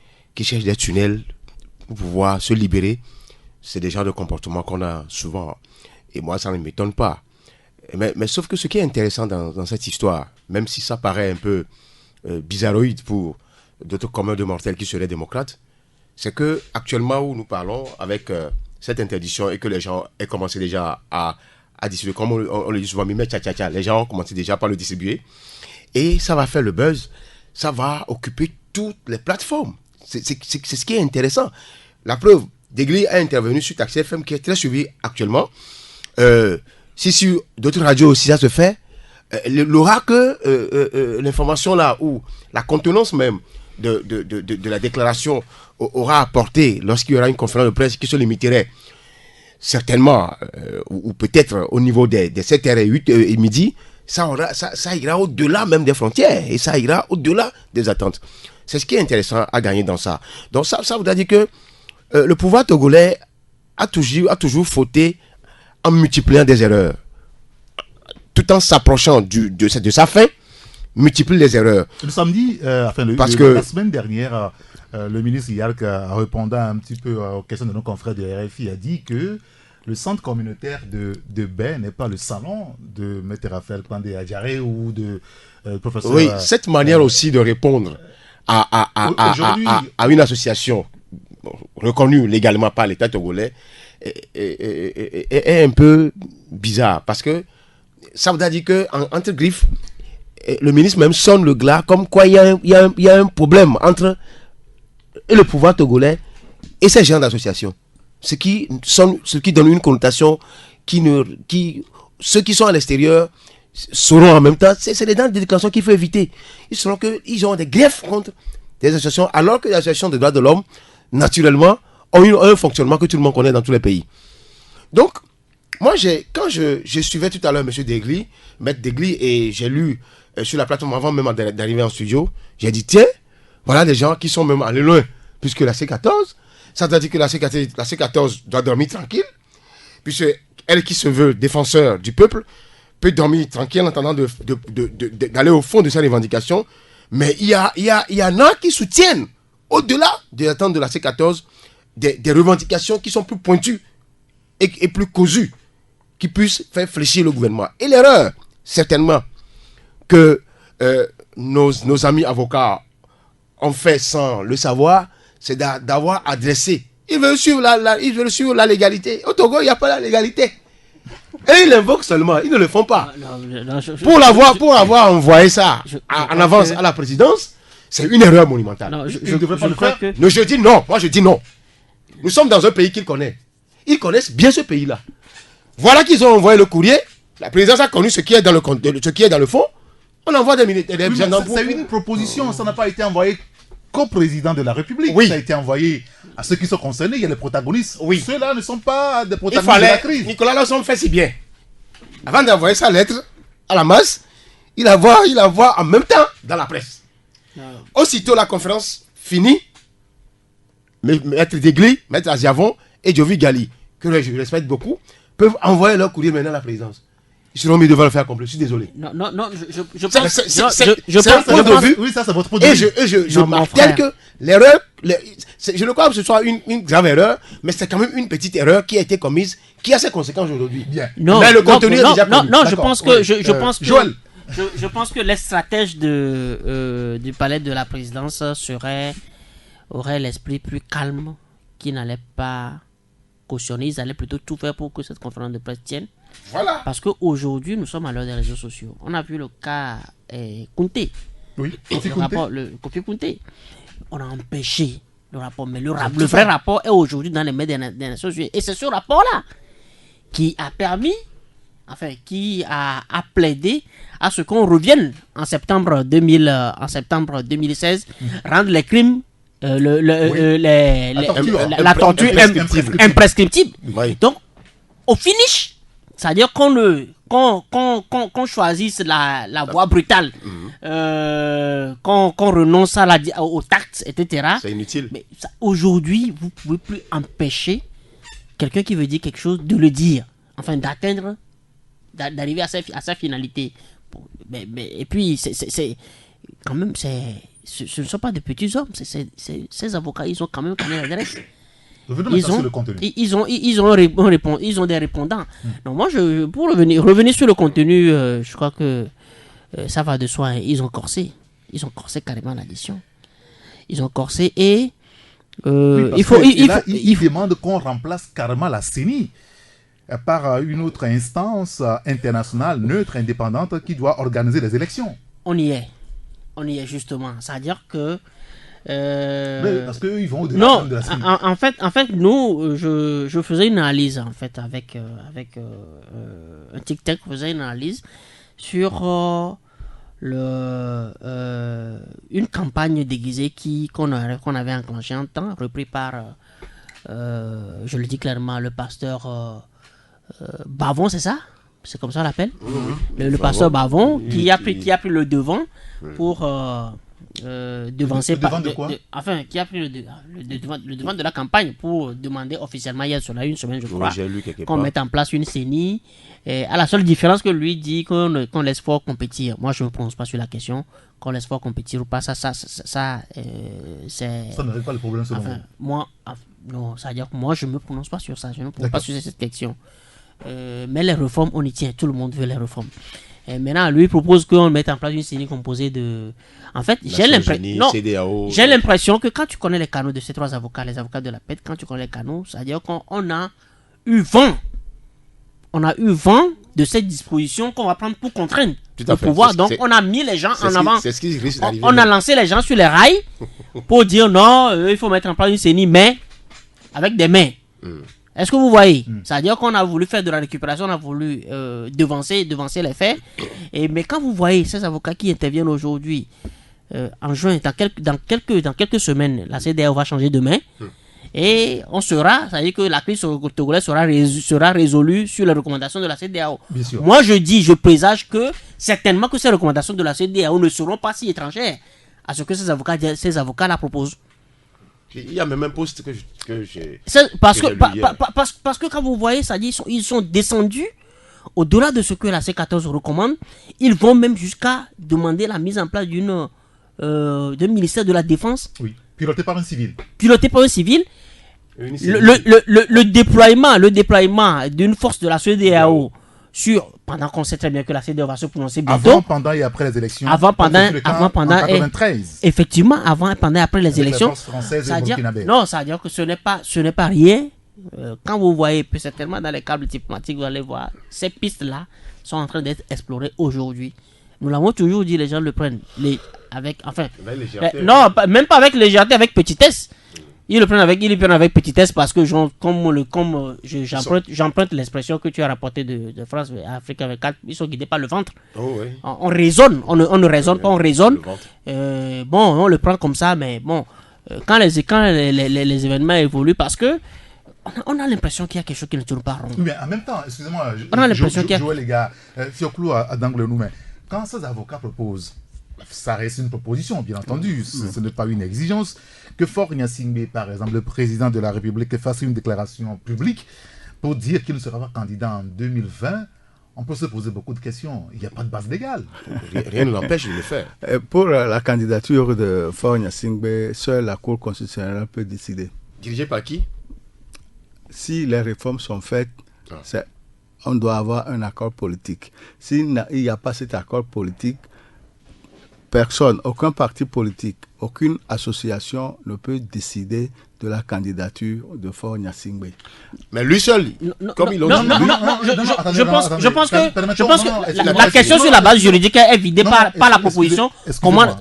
cherche des tunnels pour pouvoir se libérer, c'est des genres de comportements qu'on a souvent. Et moi, ça ne m'étonne pas. Mais sauf que ce qui est intéressant dans cette histoire, même si ça paraît un peu bizarroïde pour d'autres communs de mortels qui seraient démocrates, c'est que actuellement où nous parlons avec cette interdiction et que les gens aient commencé déjà à distribuer, comme on le dit souvent, les gens ont commencé déjà par le distribuer, et ça va faire le buzz, ça va occuper toutes les plateformes. C'est ce qui est intéressant. La preuve, Degli a intervenu sur Taxi FM qui est très suivi actuellement. Si sur d'autres radios aussi ça se fait, l'aura que l'information là, ou la contenance même de la déclaration aura apporté lorsqu'il y aura une conférence de presse qui se limiterait certainement, ou peut-être au niveau des 7h et 8h et midi, ça ira au-delà même des frontières et ça ira au-delà des attentes. C'est ce qui est intéressant à gagner dans ça. Donc ça voudrait dire que le pouvoir togolais a toujours fauté en multipliant des erreurs. Tout en s'approchant de sa fin, multiplie les erreurs. Le samedi, la semaine dernière, le ministre Yark, répondant un petit peu aux questions de nos confrères de RFI, a dit que le centre communautaire de Baie n'est pas le salon de Maître Raphaël Pandé Adjaré ou de professeur... Oui, cette manière aussi de répondre à une association reconnue légalement par l'État togolais est un peu bizarre, parce que ça veut dire que entre griffes, le ministre même sonne le glas comme quoi il y a un problème entre le pouvoir togolais et ces gens d'association. Ce qui donne une connotation ceux qui sont à l'extérieur sauront en même temps, c'est les dents de déclaration qu'il faut éviter. Ils sauront qu'ils ont des griefs contre des associations, alors que les associations des droits de l'homme, naturellement, ont un fonctionnement que tout le monde connaît dans tous les pays. Donc, moi, quand je suivais tout à l'heure M. Degli, Maître Degli, et j'ai lu sur la plateforme avant même d'arriver en studio, j'ai dit, tiens, voilà des gens qui sont même allés loin, puisque la C14, ça veut dire que la C14 doit dormir tranquille, puisque elle qui se veut défenseur du peuple peut dormir tranquille en attendant d'aller au fond de sa revendication, mais il y en a qui soutiennent, au-delà des attentes de la C14, des revendications qui sont plus pointues et plus cousues, qui puissent faire fléchir le gouvernement. Et l'erreur, certainement, que nos amis avocats ont fait sans le savoir, c'est d'avoir adressé. Ils veulent suivre la légalité. Au Togo, il n'y a pas la légalité. Et ils l'invoquent seulement, ils ne le font pas. Pour avoir envoyé ça en avance à la présidence, c'est une erreur monumentale. Non, je ne devrais pas le faire. Non, je dis non. Moi, je dis non. Nous sommes dans un pays qu'ils connaissent. Ils connaissent bien ce pays-là. Voilà qu'ils ont envoyé le courrier. La présidence a connu ce qui est dans le fond. On envoie des militaires. C'est une proposition. Ça n'a pas été envoyé qu'au président de la République. Oui. Ça a été envoyé à ceux qui sont concernés. Il y a les protagonistes. Oui. Ceux-là ne sont pas des protagonistes de la crise. Nicolas Lasson fait si bien. Avant d'envoyer sa lettre à la masse, il la voit en même temps dans la presse. Non. Aussitôt la conférence finie, Maître Degli, Maître Aziavon et Jovi Gali, que je respecte beaucoup, peuvent envoyer leur courrier maintenant à la présidence. Ils seront mis devant le faire complet. Je suis désolé. Non, je pense... C'est un point de vue. Oui, ça, c'est votre point de vue. Et je martèle que l'erreur... Je ne crois pas que ce soit une grave erreur, mais c'est quand même une petite erreur qui a été commise, qui a ses conséquences aujourd'hui. Mais le contenu est déjà connu. Non, je pense que... Joël. Je pense que les stratèges du palais de la présidence auraient l'esprit plus calme, qui n'allaient pas cautionner. Ils allaient plutôt tout faire pour que cette conférence de presse tienne. Voilà. Parce qu'aujourd'hui, nous sommes à l'heure des réseaux sociaux. On a vu le cas Kounté. Oui, le Kofi Kounté. On a empêché le rapport. Mais le vrai rapport est aujourd'hui dans les médias des Nations Unies. Et c'est ce rapport-là qui a permis, qui a plaidé à ce qu'on revienne en septembre 2016, rendre les crimes, la torture imprescriptible. Oui. Donc, au finish, c'est-à-dire qu'on choisisse la voie brutale, qu'on renonce au tact, etc. C'est inutile. Mais aujourd'hui, vous ne pouvez plus empêcher quelqu'un qui veut dire quelque chose de le dire, d'arriver à sa finalité. et puis, quand même, ce ne sont pas de petits hommes. Ces avocats, ils ont quand même l'adresse. Ils ont des répondants. Donc moi, pour revenir sur le contenu, je crois que ça va de soi. Hein. Ils ont corsé carrément l'addition. Ils ont corsé et il demande qu'on remplace carrément la CENI par une autre instance internationale, neutre, indépendante, qui doit organiser les élections. On y est justement. C'est-à-dire que parce qu'eux, ils vont au-delà non, de la CENI. en fait, nous, je faisais une analyse en fait avec un tic-tac, je faisais une analyse sur une campagne déguisée qu'on avait enclenchée en temps, repris par, je le dis clairement, le pasteur Bavon, c'est ça? C'est comme ça on l'appelle? Le pasteur Bavon qui a pris le devant pour devancer... Le devant de quoi? Qui a pris le devant de la campagne pour demander officiellement, il y a cela une semaine, je crois, qu'on mette en place une CENI. À la seule différence que lui dit qu'on laisse fort compétir. Moi, je ne me prononce pas sur la question. Qu'on laisse fort compétir ou pas, c'est... Ça ne règle pas le problème selon vous. Non, ça veut dire que moi, je ne me prononce pas sur ça. Je ne me prononce pas sur cette question. Mais les réformes, on y tient. Tout le monde veut les réformes. Et maintenant, lui propose qu'on mette en place une CENI composée de... En fait, j'ai l'impression que quand tu connais les canaux de ces trois avocats, les avocats de la paix, quand tu connais les canaux, ça veut dire qu'on a eu vent. On a eu vent de cette disposition qu'on va prendre pour contraindre le pouvoir. Donc, on a mis les gens en avant. On a lancé les gens sur les rails pour dire non, il faut mettre en place une CENI, mais avec des mains. Est-ce que vous voyez? C'est-à-dire qu'on a voulu faire de la récupération, on a voulu devancer les faits. Mais quand vous voyez ces avocats qui interviennent aujourd'hui, en juin, dans quelques semaines, la CEDEAO va changer de main. Et c'est-à-dire que la crise togolaise sera résolue sur les recommandations de la CEDEAO. Moi, je présage que certainement que ces recommandations de la CEDEAO ne seront pas si étrangères à ce que ces avocats-là proposent. Il y a même un poste que j'ai... Parce que quand vous voyez, ça dit, ils sont descendus au-delà de ce que la C14 recommande. Ils vont même jusqu'à demander la mise en place d'un ministère de la Défense. Oui, piloté par un civil. Le déploiement d'une force de la CEDEAO pendant qu'on sait très bien que la CEDEAO va se prononcer bientôt. Avant, pendant et après les élections. Avant, pendant en 93. Effectivement, avant, pendant et après les élections. Ça veut dire que ce n'est pas rien. Quand vous voyez, peut certainement dans les câbles diplomatiques, vous allez voir, ces pistes-là sont en train d'être explorées aujourd'hui. Nous l'avons toujours dit, les gens le prennent. Même pas avec légèreté, avec petitesse. Ils le prennent avec petitesse parce que j'emprunte l'expression que tu as rapportée de France, Afrique 24, ils sont guidés par le ventre. On raisonne, on ne raisonne pas, on raisonne. On le prend comme ça, mais bon, quand les événements évoluent, parce que on a l'impression qu'il y a quelque chose qui ne tourne pas rond. Oui, mais en même temps, excusez-moi, on a l'impression qu'il y a... Joël, les gars, Fioclou à d'angle nous, mais quand ces avocats proposent, ça reste une proposition, bien entendu, ce n'est pas une exigence, que Faure Gnassingbé, par exemple, le président de la République, fasse une déclaration publique pour dire qu'il ne sera pas candidat en 2020, on peut se poser beaucoup de questions. Il n'y a pas de base légale. Rien ne l'empêche de le faire. Pour la candidature de Faure Gnassingbé, seule la Cour constitutionnelle peut décider. Dirigé par qui? Si les réformes sont faites, on doit avoir un accord politique. S'il n'y a pas cet accord politique, personne, aucun parti politique, aucune association ne peut décider de la candidature de Faure Gnassingbé. Mais lui seul, comme il l'a dit. Je pense que la question sur la base juridique est vidée par la proposition,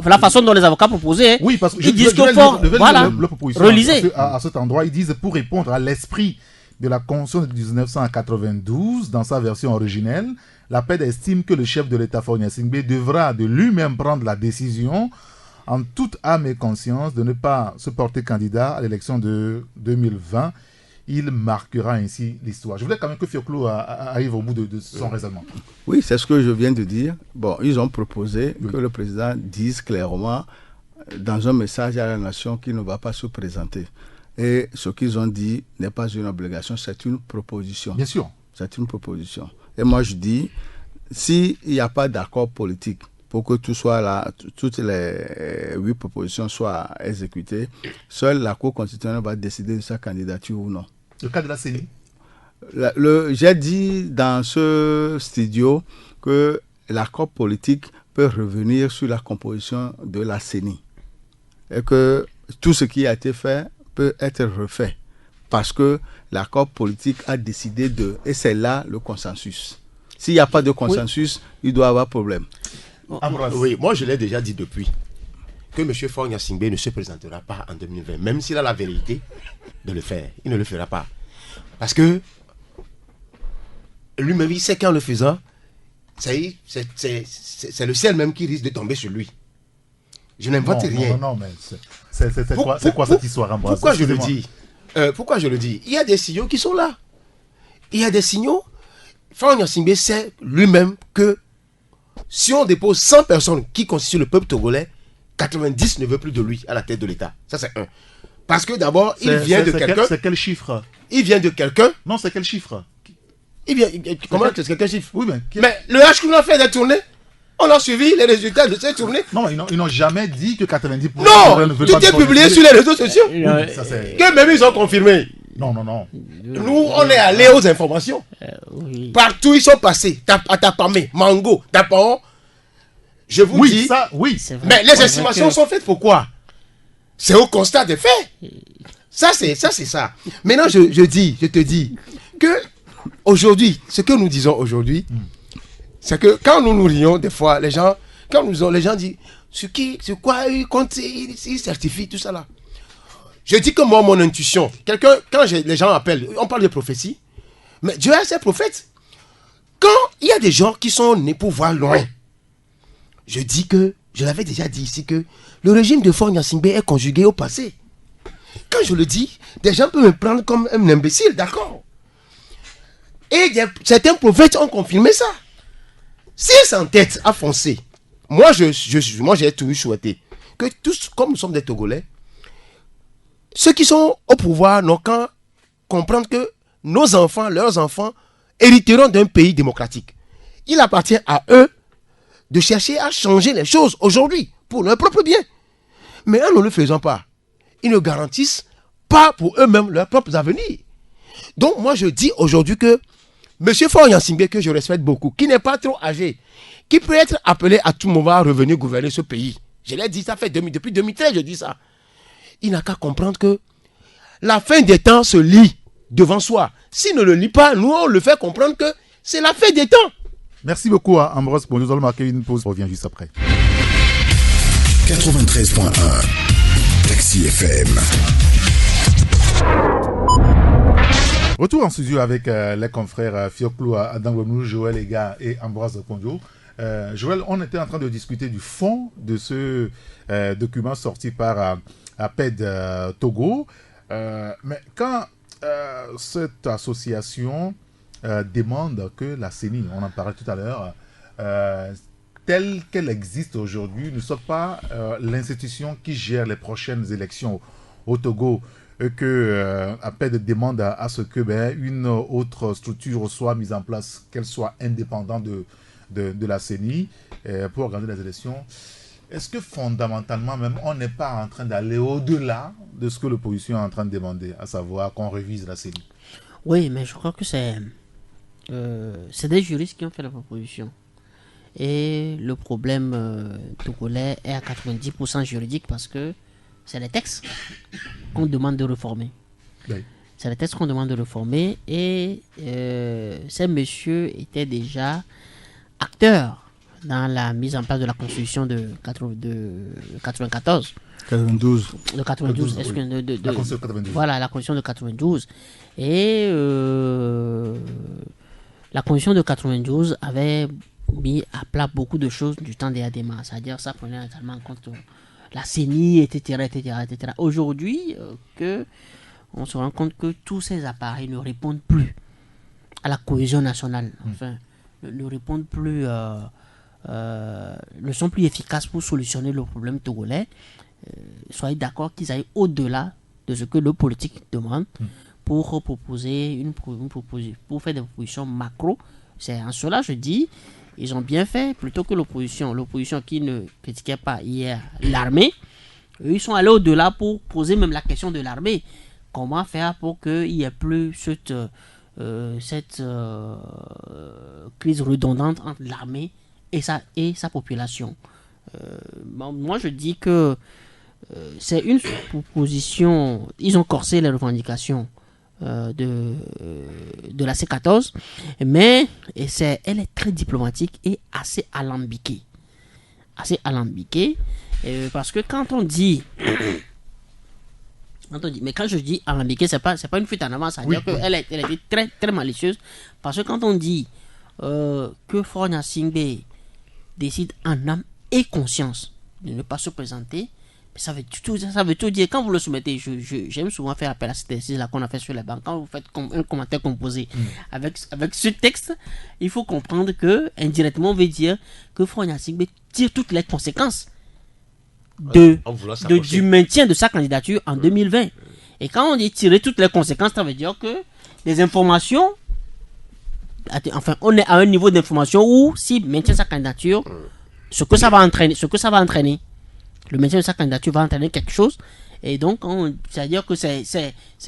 la façon dont les avocats proposaient. Oui, parce que ils disent que Faure, voilà, relisez. À cet endroit, ils disent pour répondre à l'esprit de la Constitution de 1992, dans sa version originelle, la PED estime que le chef de l'État, Faure Gnassingbé, devra de lui-même prendre la décision, en toute âme et conscience, de ne pas se porter candidat à l'élection de 2020. Il marquera ainsi l'histoire. Je voulais quand même que Fioclou arrive au bout de son raisonnement. Oui, c'est ce que je viens de dire. Bon, ils ont proposé que le président dise clairement, dans un message à la nation, qu'il ne va pas se présenter. Et ce qu'ils ont dit n'est pas une obligation, c'est une proposition. Bien sûr. C'est une proposition. Et moi, je dis, s'il n'y a pas d'accord politique pour que tout soit là, toutes les 8 propositions soient exécutées, seule la Cour constitutionnelle va décider de sa candidature ou non. Le cas de la CENI. J'ai dit dans ce studio que l'accord politique peut revenir sur la composition de la CENI et que tout ce qui a été fait peut être refait parce que l'accord politique a décidé de... Et c'est là le consensus. S'il n'y a pas de consensus, il doit y avoir problème. Oui, moi je l'ai déjà dit depuis que M. Faure Gnassingbé ne se présentera pas en 2020, même s'il a la vérité de le faire. Il ne le fera pas. Parce que lui-même, il sait qu'en le faisant, c'est le ciel même qui risque de tomber sur lui. Je n'invente rien. Non, mais c'est quoi cette histoire, Ambroise? Pourquoi je le dis? Pourquoi je le dis? Il y a des signaux qui sont là. Il y a des signaux. Faure Gnassingbé sait lui-même que si on dépose 100 personnes qui constituent le peuple togolais, 90 ne veut plus de lui à la tête de l'État. Ça, c'est un. Parce que d'abord, il vient de quelqu'un. C'est quel chiffre? Il vient de quelqu'un. Non, c'est quel chiffre? Comment c'est quel chiffre? Oui, mais le HQ a fait des tournées. On a suivi les résultats de ces tournées. Non, ils n'ont jamais dit que 90% non, ne veulent pas. Tout est publié sur les réseaux sociaux. Oui, que même ils ont confirmé. Non. Nous, on est allés aux informations. Oui. Partout, ils sont passés. À Tapamé, Mango, Tapaon. Je vous dis. Ça, oui. Mais les estimations sont faites pour quoi? C'est au constat des faits. Ça, c'est ça. Maintenant, je te dis que aujourd'hui, ce que nous disons aujourd'hui, c'est que quand nous nous rions, des fois, les gens disent c'est quoi, il certifie tout ça là. Je dis que moi, mon intuition, les gens appellent, on parle de prophétie, mais Dieu a ses prophètes. Quand il y a des gens qui sont nés pour voir loin, je dis que, je l'avais déjà dit ici, que le régime de Faure Gnassingbé est conjugué au passé. Quand je le dis, des gens peuvent me prendre comme un imbécile, d'accord. Et certains prophètes ont confirmé ça. S'ils s'entêtent à foncer, moi j'ai toujours souhaité que tous, comme nous sommes des Togolais, ceux qui sont au pouvoir n'ont qu'à comprendre que nos enfants, leurs enfants, hériteront d'un pays démocratique. Il appartient à eux de chercher à changer les choses aujourd'hui pour leur propre bien. Mais en ne le faisant pas, ils ne garantissent pas pour eux-mêmes leurs propres avenirs. Donc moi je dis aujourd'hui que M. Faure Gnassingbé, que je respecte beaucoup, qui n'est pas trop âgé, qui peut être appelé à tout moment à revenir gouverner ce pays. Je l'ai dit, ça fait depuis 2013, je dis ça. Il n'a qu'à comprendre que la fin des temps se lit devant soi. S'il ne le lit pas, nous on le fait comprendre que c'est la fin des temps. Merci beaucoup à Ambroise. Nous allons marquer une pause. On revient juste après. 93.1 Taxi FM. Retour en studio avec les confrères Fioclou Adangomou, Joël Ega et Ambroise Kondjo. Joël, on était en train de discuter du fond de ce document sorti par APED Togo. Mais quand cette association demande que la CENI, on en parlait tout à l'heure, telle qu'elle existe aujourd'hui, ne soit pas l'institution qui gère les prochaines élections au Togo, que APED demande à ce que une autre structure soit mise en place, qu'elle soit indépendante de la CENI pour organiser les élections. Est-ce que fondamentalement même, on n'est pas en train d'aller au-delà de ce que l'opposition est en train de demander, à savoir qu'on révise la CENI? Oui, mais je crois que c'est des juristes qui ont fait la proposition. Et le problème togolais est à 90% juridique parce que c'est les textes qu'on demande de réformer. Oui. C'est les textes qu'on demande de réformer et ces messieurs étaient déjà acteurs dans la mise en place de la constitution de 94. 92. De 92. Est-ce oui. que La constitution de 92. Voilà, la constitution de 92. Et la constitution de 92 avait mis à plat beaucoup de choses du temps des ADEMA. C'est-à-dire ça prenait notamment en compte la CENI, etc. Aujourd'hui, on se rend compte que tous ces appareils ne répondent plus à la cohésion nationale. Enfin, ne répondent plus... ne sont plus efficaces pour solutionner le problème togolais. Soyez d'accord qu'ils aillent au-delà de ce que le politique demande pour proposer pour faire des propositions macro. C'est en cela je dis Ils ont bien fait, plutôt que l'opposition qui ne critiquait pas hier l'armée, eux, ils sont allés au-delà pour poser même la question de l'armée. Comment faire pour qu'il n'y ait plus cette crise redondante entre l'armée et sa population. Moi, je dis que c'est une proposition. Ils ont corsé les revendications de la C14, mais elle est très diplomatique et assez alambiquée. Parce que quand on dit mais quand je dis alambiquée, c'est pas une fuite en avant, ça veut dire qu'elle était très, très malicieuse. Parce que quand on dit que Faure Gnassingbé décide en âme et conscience de ne pas se présenter, ça veut tout dire. Quand vous le soumettez, j'aime souvent faire appel à cet exercice-là qu'on a fait sur les bancs. Quand vous faites un commentaire composé avec ce texte, il faut comprendre que indirectement, on veut dire que Faure Gnassingbé tire toutes les conséquences du maintien de sa candidature en 2020. Et quand on dit tirer toutes les conséquences, ça veut dire que les informations, enfin, on est à un niveau d'information où s'il maintient sa candidature, ce que ça va entraîner, le maintien de sa candidature va entraîner quelque chose. Et donc, c'est-à-dire que c'est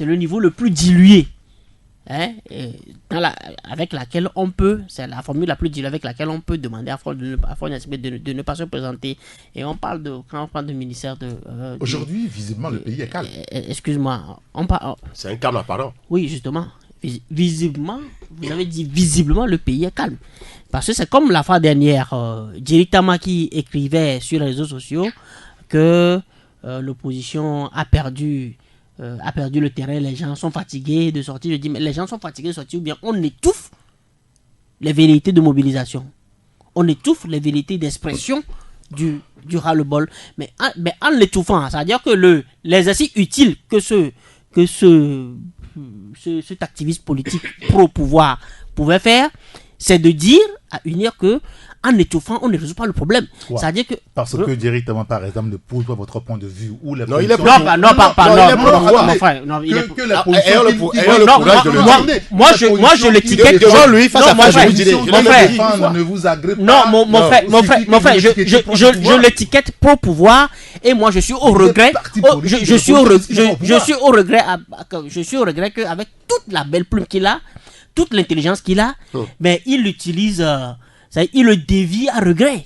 le niveau le plus dilué. Avec laquelle on peut, c'est la formule la plus diluée avec laquelle on peut demander à Faure Gnassingbé de ne pas se présenter. Et quand on parle de ministère de... Aujourd'hui, visiblement, le pays est calme. Excuse-moi. C'est un calme apparent. Oui, justement. Visiblement, vous avez dit visiblement, le pays est calme. Parce que c'est comme la fois dernière, Djerik Tamaki écrivait sur les réseaux sociaux que l'opposition a perdu le terrain, les gens sont fatigués de sortir. Je dis, mais les gens sont fatigués de sortir ou bien on étouffe les velléités de mobilisation. On étouffe les velléités d'expression du ras-le-bol. Mais en l'étouffant, c'est-à-dire que l'exercice utile que cet activiste politique pro-pouvoir pouvait faire, c'est de dire, à unir que en étouffant, on ne résout pas le problème. Ouais. C'est-à-dire que... Parce que directement, par exemple, ne pose pas votre point de vue ou les... Non, il est Non, mon frère. Non, il est... Moi, je l'étiquette... Devant-lui, face à face, je vous dirai. Ne vous agrée pas. Non, mon frère, je l'étiquette pro pouvoir et moi je suis au regret. Je suis au regret qu'avec toute la belle plume qu'il a, toute l'intelligence qu'il a, mais il l'utilise... il le dévie à regret.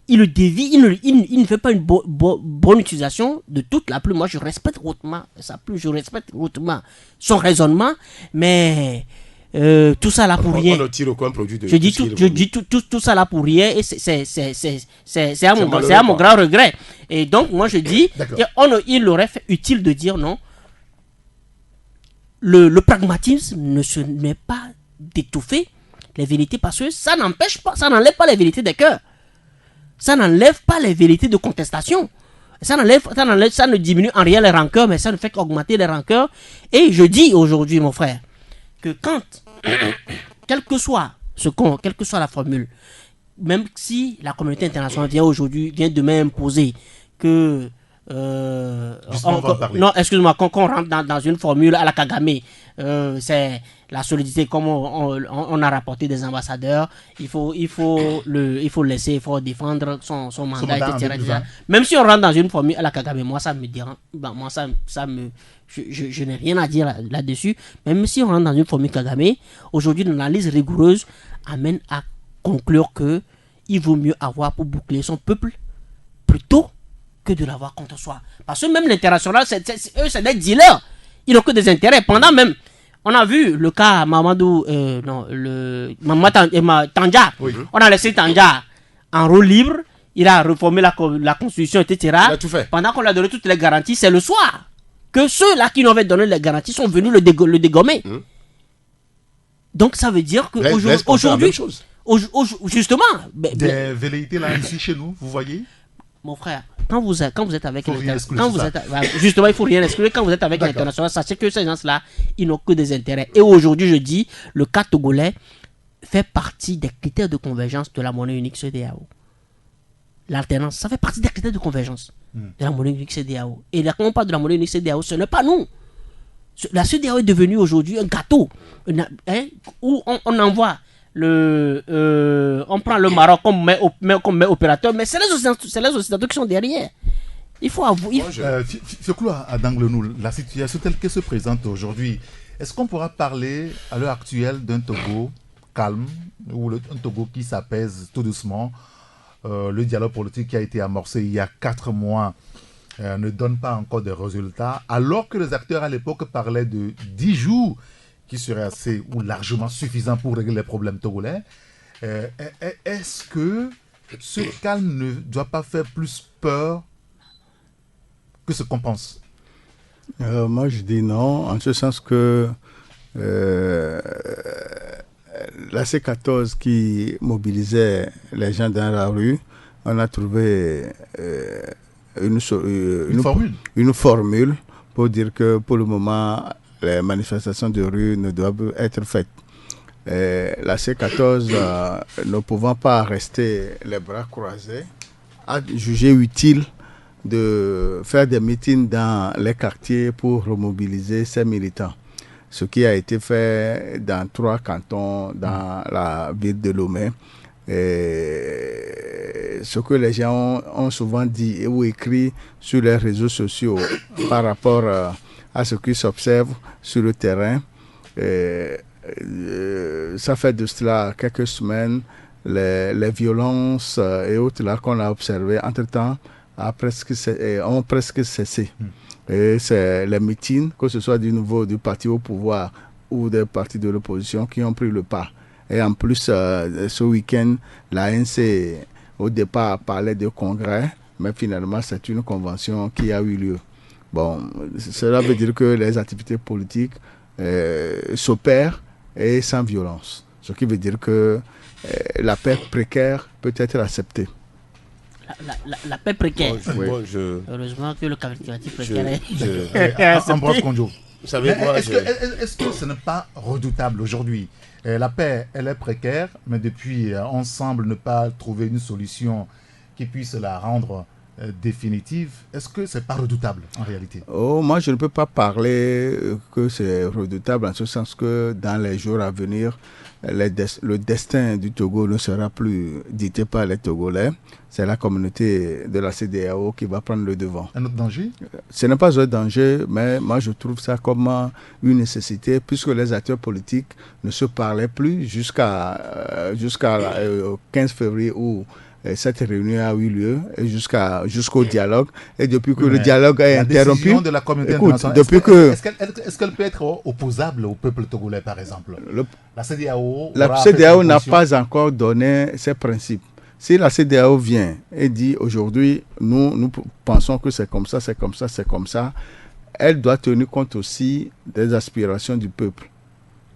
Il le dévie, il ne fait pas une bonne utilisation de toute la plume. Moi, je respecte hautement sa plume, je respecte hautement son raisonnement, mais tout ça là pour rien. On ne tire aucun produit de... Je dis tout ça là pour rien et c'est à mon grand regret. Et donc, moi, je dis, il aurait fait utile de dire non. Le pragmatisme n'est pas d'étouffer les vérités, parce que ça n'empêche pas, ça n'enlève pas les vérités des cœurs. Ça n'enlève pas les vérités de contestation. Ça ne diminue en rien les rancœurs, mais ça ne fait qu'augmenter les rancœurs. Et je dis aujourd'hui, mon frère, que quand, quelle que soit la formule, même si la communauté internationale vient demain imposer que qu'on rentre dans une formule à la Kagame, c'est la solidité, comme on a rapporté des ambassadeurs, il faut laisser, il faut défendre son mandat, etc. Même si on rentre dans une formule à la Kagame, moi ça me dérange, je n'ai rien à dire là-dessus. Même si on rentre dans une formule Kagame, aujourd'hui l'analyse rigoureuse amène à conclure que il vaut mieux avoir pour boucler son peuple plutôt que de l'avoir contre soi. Parce que même l'international, eux, c'est des dealers. Ils n'ont que des intérêts. Pendant même, on a vu le cas Mamadou, Tandja. Oui. On a laissé Tandja en roue libre. Il a reformé la constitution, etc. Il a tout fait. Pendant qu'on lui a donné toutes les garanties, c'est le soir que ceux-là qui nous avaient donné les garanties sont venus le dégommer. Donc ça veut dire que aujourd'hui, justement, des velléités là ici chez nous, vous voyez. Mon frère, quand vous êtes avec justement, il faut rien exclure. Quand vous êtes avec l'international, sachez que ces gens-là, ils n'ont que des intérêts. Et aujourd'hui, je dis, le cas togolais fait partie des critères de convergence de la monnaie unique CEDEAO. L'alternance, ça fait partie des critères de convergence de la monnaie unique CEDEAO. Et là, quand on parle de la monnaie unique CEDEAO, ce n'est pas nous. La CEDEAO est devenue aujourd'hui un gâteau où on envoie on prend le Maroc comme main opérateur, mais c'est les Occidentaux qui sont derrière. Il faut avouer. Fioclo Adanglenou, la situation telle qu'elle se présente aujourd'hui, est-ce qu'on pourra parler à l'heure actuelle d'un Togo calme ou un Togo qui s'apaise tout doucement? Le dialogue politique qui a été amorcé il y a 4 mois ne donne pas encore de résultats, alors que les acteurs à l'époque parlaient de 10 jours qui seraient assez ou largement suffisants pour régler les problèmes togolais. Est-ce que ce calme ne doit pas faire plus peur que ce qu'on pense? Moi, je dis non, en ce sens que la C14 qui mobilisait les gens dans la rue, on a trouvé une formule pour dire que pour le moment, les manifestations de rue ne doivent être faites. La C14, ne pouvant pas rester les bras croisés, a jugé utile de faire des meetings dans les quartiers pour remobiliser ses militants. Ce qui a été fait dans 3 cantons dans la ville de Lomé. Ce que les gens ont souvent dit ou écrit sur les réseaux sociaux par rapport à ce qui s'observe sur le terrain. Ça fait de cela quelques semaines, les violences et autres là qu'on a observées entre-temps ont presque cessé. Et c'est les meetings, que ce soit du niveau du parti au pouvoir ou des partis de l'opposition, qui ont pris le pas. Et en plus, ce week-end, l'ANC, au départ, parlait de congrès, mais finalement, c'est une convention qui a eu lieu. Bon, cela veut dire que les activités politiques s'opèrent et sans violence. Ce qui veut dire que la paix précaire peut être acceptée. La paix précaire. Heureusement que le qualificatif précaire est Ambroise Kondjo. Vous savez quoi, est-ce que ce n'est pas redoutable aujourd'hui? La paix, elle est précaire, mais depuis, on semble ne pas trouver une solution qui puisse la rendre définitive. Est-ce que c'est pas redoutable en réalité? Moi, je ne peux pas parler que c'est redoutable en ce sens que dans les jours à venir, le destin du Togo ne sera plus dicté par les Togolais. C'est la communauté de la CEDEAO qui va prendre le devant. Un autre danger? Ce n'est pas un danger, mais moi je trouve ça comme une nécessité, puisque les acteurs politiques ne se parlaient plus jusqu'à 15 février où cette réunion a eu lieu, et jusqu'au dialogue. Et depuis que le dialogue est interrompu, de la communauté est-ce qu'elle peut être opposable au peuple togolais, par exemple? La CEDEAO n'a pas encore donné ses principes. Si la CEDEAO vient et dit aujourd'hui, nous pensons que c'est comme ça, c'est comme ça, c'est comme ça, elle doit tenir compte aussi des aspirations du peuple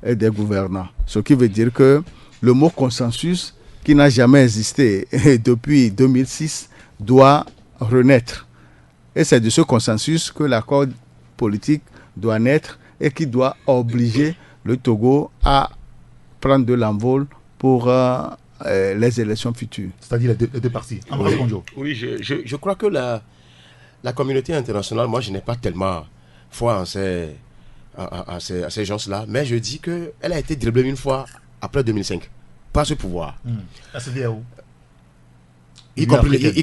et des gouvernants. Ce qui veut dire que le mot consensus, qui n'a jamais existé depuis 2006, doit renaître. Et c'est de ce consensus que l'accord politique doit naître et qui doit obliger le Togo à prendre de l'envol pour les élections futures. C'est-à-dire les deux parties. Oui, je crois que la communauté internationale, moi je n'ai pas tellement foi à ces gens-là, mais je dis qu'elle a été dribblée une fois après 2005. Pas ce pouvoir. La CEDEAO. Y